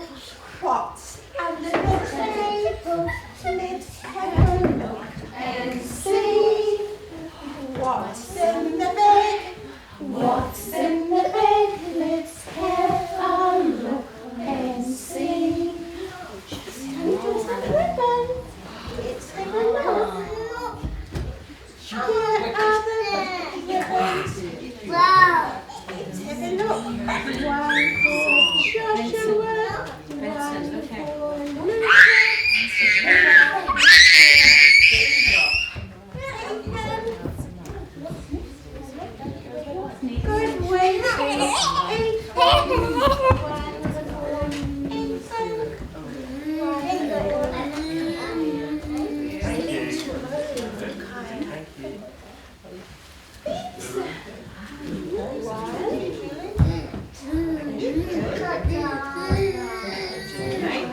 What's under the table? Let's have a look and see. What's in the bed? What's in the bed? Let's have a look and see. Just have a ribbon. Let's have a look. Here are the ribbons. Wow. Let's have a look. One for Joshua. One for Luca. Good Wednesday.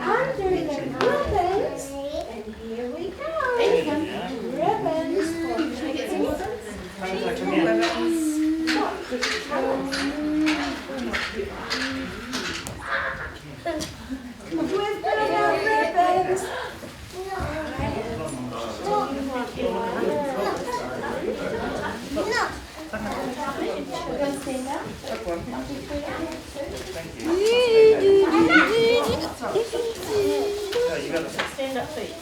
Under the ribbons, and here we go. Ribbons We've got our ribbons. We're going to stand up. Stand up, please.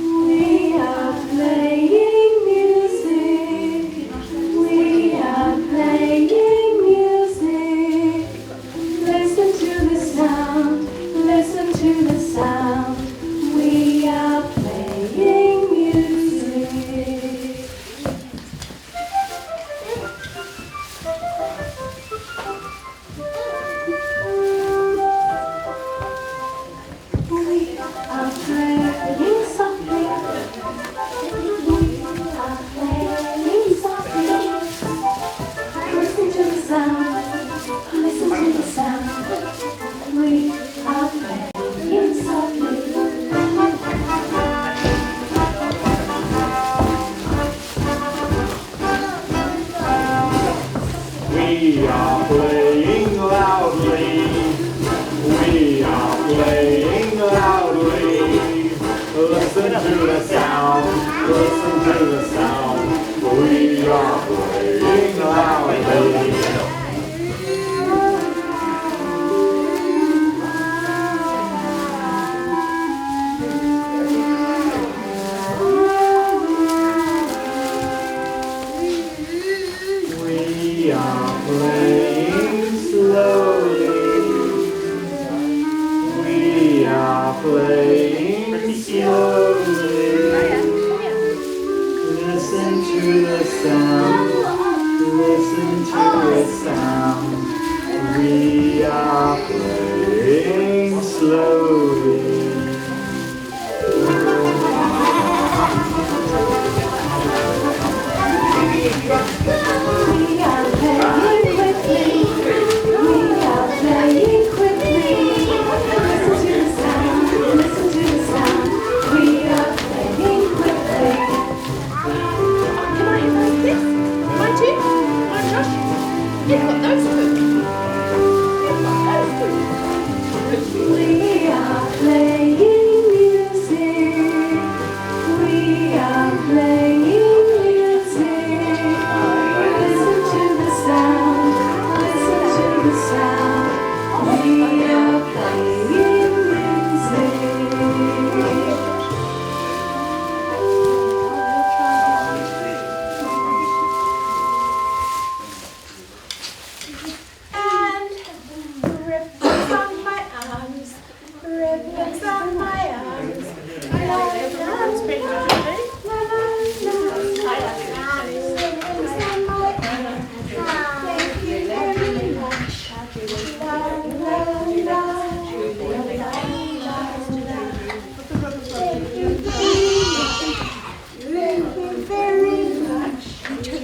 We are playing music. We are playing music. Listen to the sound. Listen to the sound. We are playing music. We are playing softly. We are playing softly. Listen to the sound. Listen to the sound. We are playing softly. We are playing loudly. We are playing loudly. Listen to the sound. Listen to the sound. We are playing loudly. We are playing slowly. We are playing slowly. Listen to the sound. Listen to the sound. We are playing slowly. We are playing quickly. We are playing quickly. Listen to the sound. Listen to the sound. We are playing quickly. Can I have this? Mine too? Mine, Josh? You've got those two. You've got those two. We are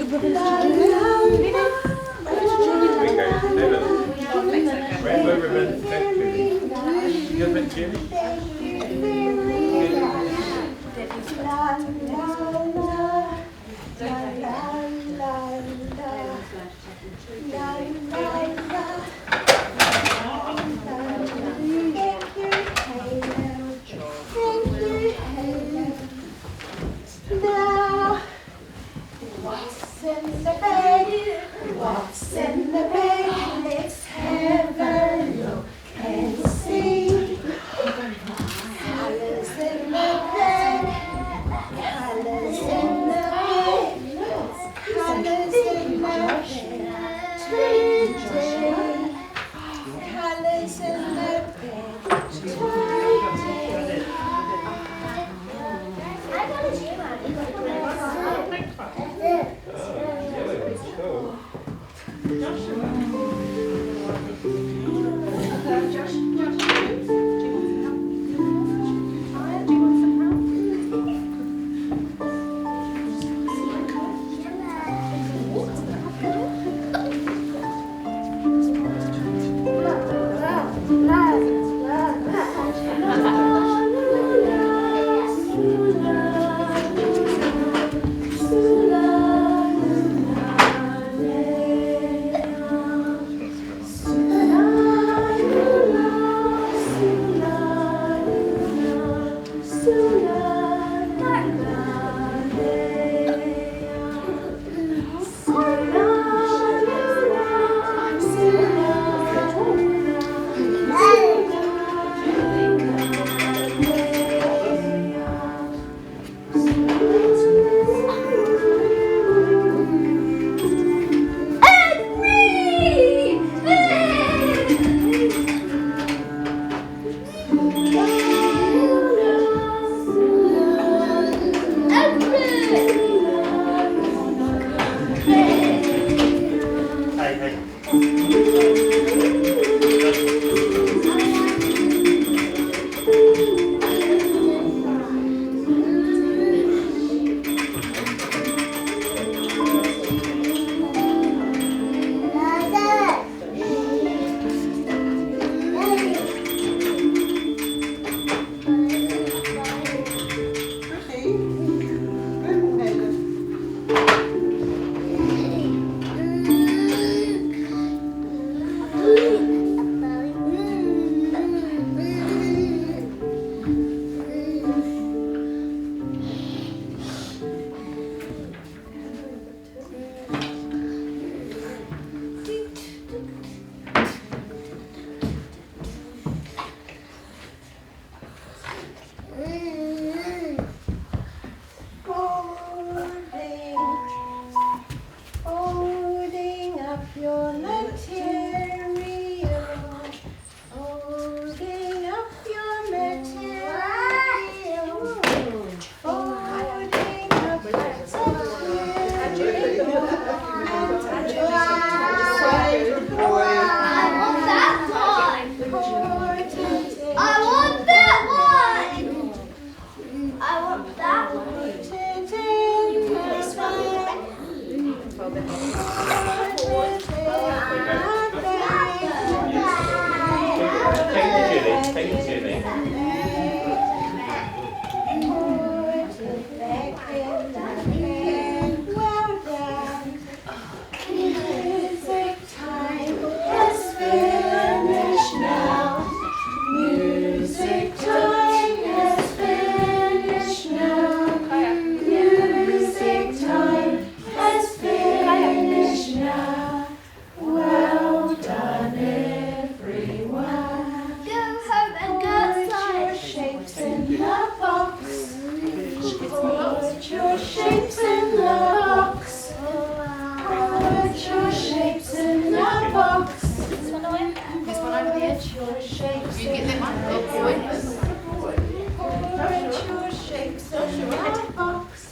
Rainbow ribbon, thank you. You're thank you. Now, what's in the bag? What's in the bag? Let's have a look and see. Colours in the bag. Colours in the bag. Colours in the bag. Today. Colours in the bag. Today. Holding up your material, holding up your material, holding up your Take it, Julie. Well done. Music time has finished now. Music time has finished now. Music time has finished now. Well done, everyone. Put your shapes in the box. Put your shapes in the box. Put your shapes in the box. This one over the edge. Your shapes You get that one? Put your shapes in the box.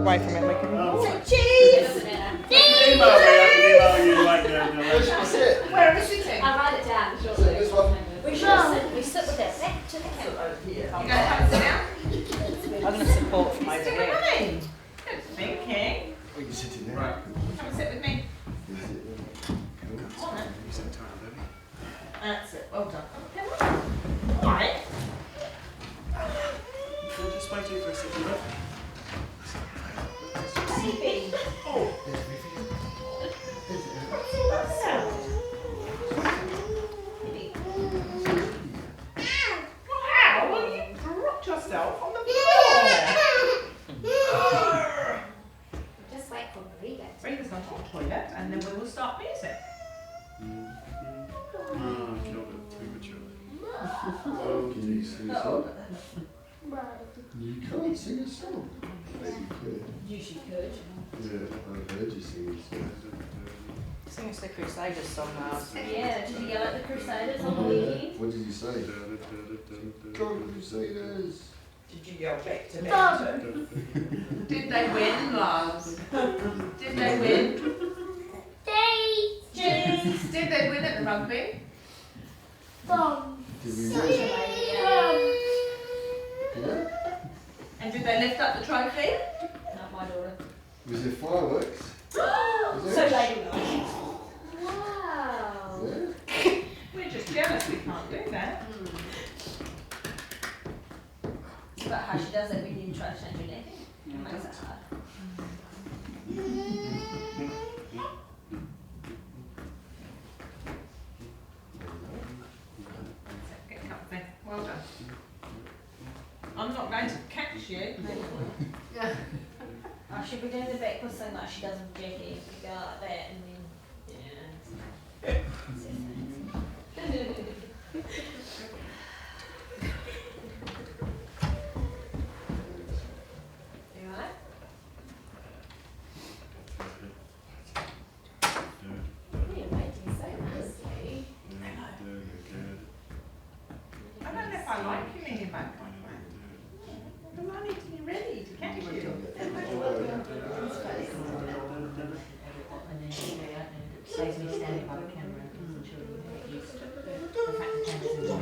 away from it. We can Cheese! Email me, I can email you like the Where are we sitting? I'll write it down shortly. We sit with it back to the camera. You going to come and sit down? I'm going to support from over Sit with here. mummy. Good thinking. We can sit in there. Right. Come and sit with me. That's it. Well done. Right. Just waiting for a second. Baby. Wow, well, you dropped yourself on the floor. Just wait for Rita. Rita's gone to the toilet and then we will start music. I killed it prematurely. Oh, Can you sing a song? You can't sing a song. But you could. You she could. Yeah, I've heard you sing a song. Sing us the Crusaders song now. Yeah, did you yell at the Crusaders on the weekend? What did you say? Go Crusaders! Did you yell back to them Bob. too? Did they win, Lars? Did they win? Cheese! Did they win at the rugby? Did we Such a win? lady, Yeah? And did they lift up the trophy? Not my daughter. Was there fireworks? So ladylike. Wow. Yeah? We're just jealous we can't do that. It's about how she does it when you try to change your neck. It makes it hard. Get comfy. Well done. I'm not going to catch you. I should be doing the backward thing like she does with Jackie. You go like that and then, yeah. You alright? You're making so nicely. I don't know if I like you in your back like that. Because I need to be ready to catch you. Saves me standing by the camera because the children get used to the fact that cameras in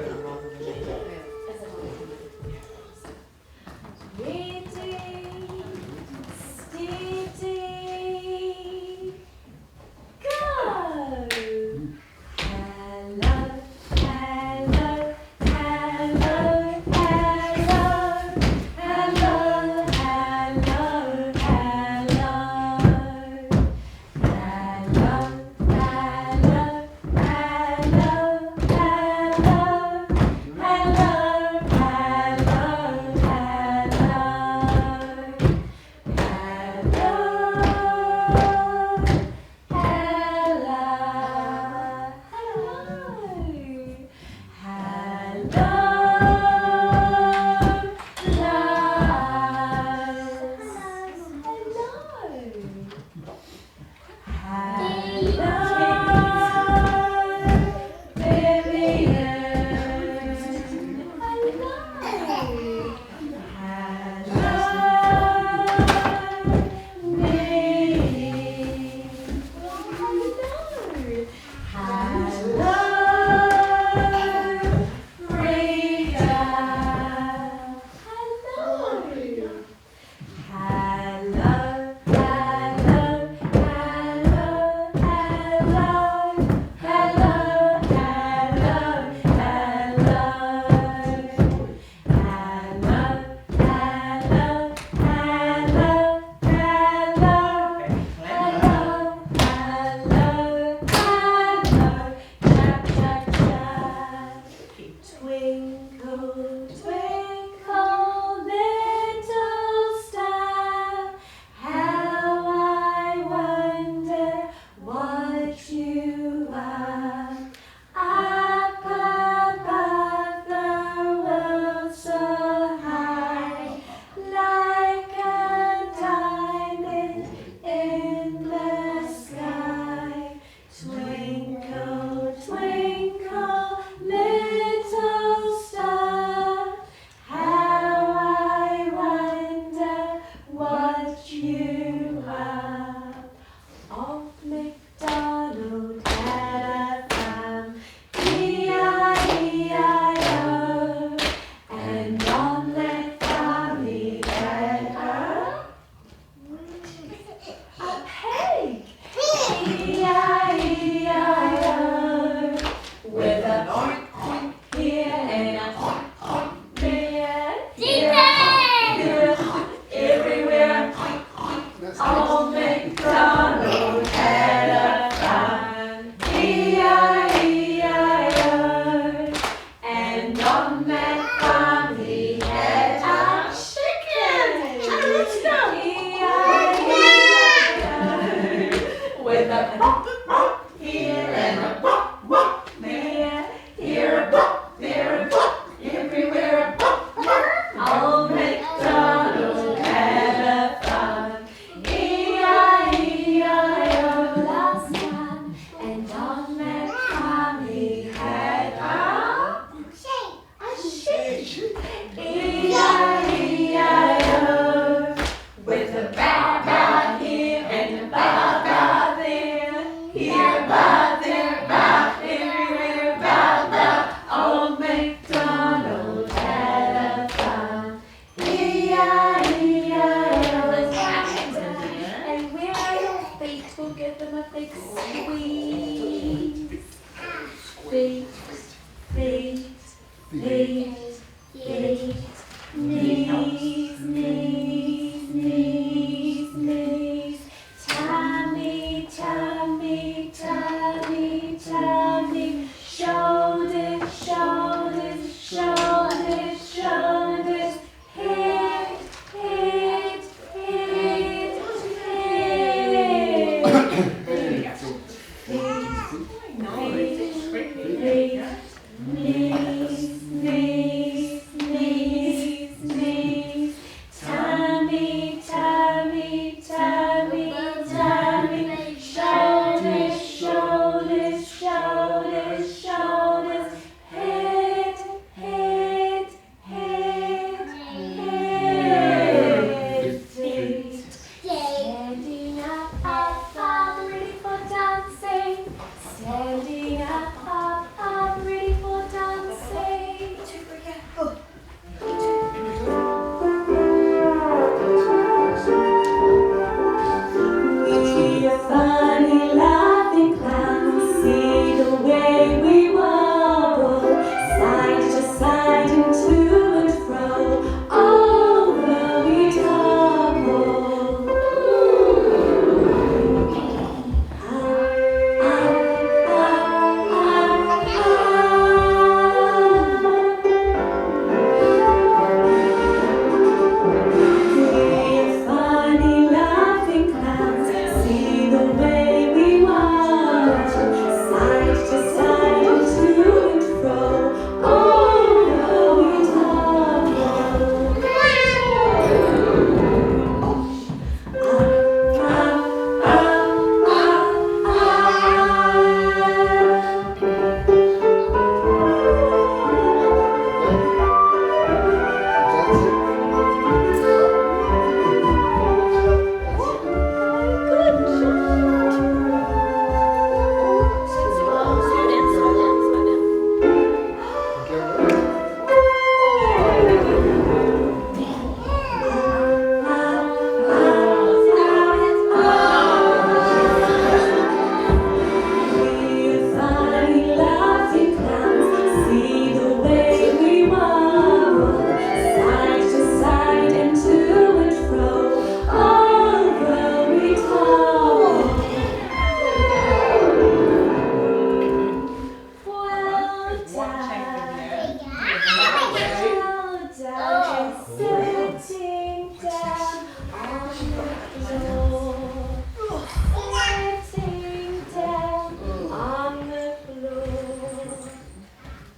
sitting down on the floor.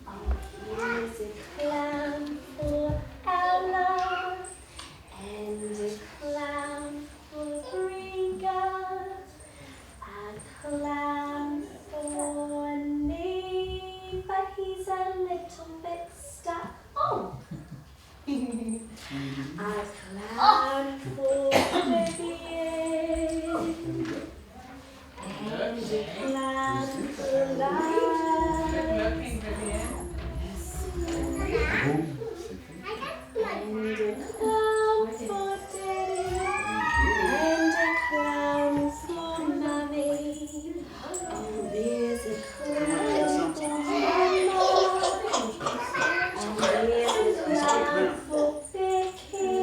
Oh, here's a clown for Ella and a clown for Rika, a clown for me, but he's a little bit stuck. Oh! A clown for Vivian and a clown for life and a clown for Daddy and a clown for Mummy. Oh, there's a clown for Mama and there's a clown for Becky.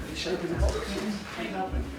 The shape of the box.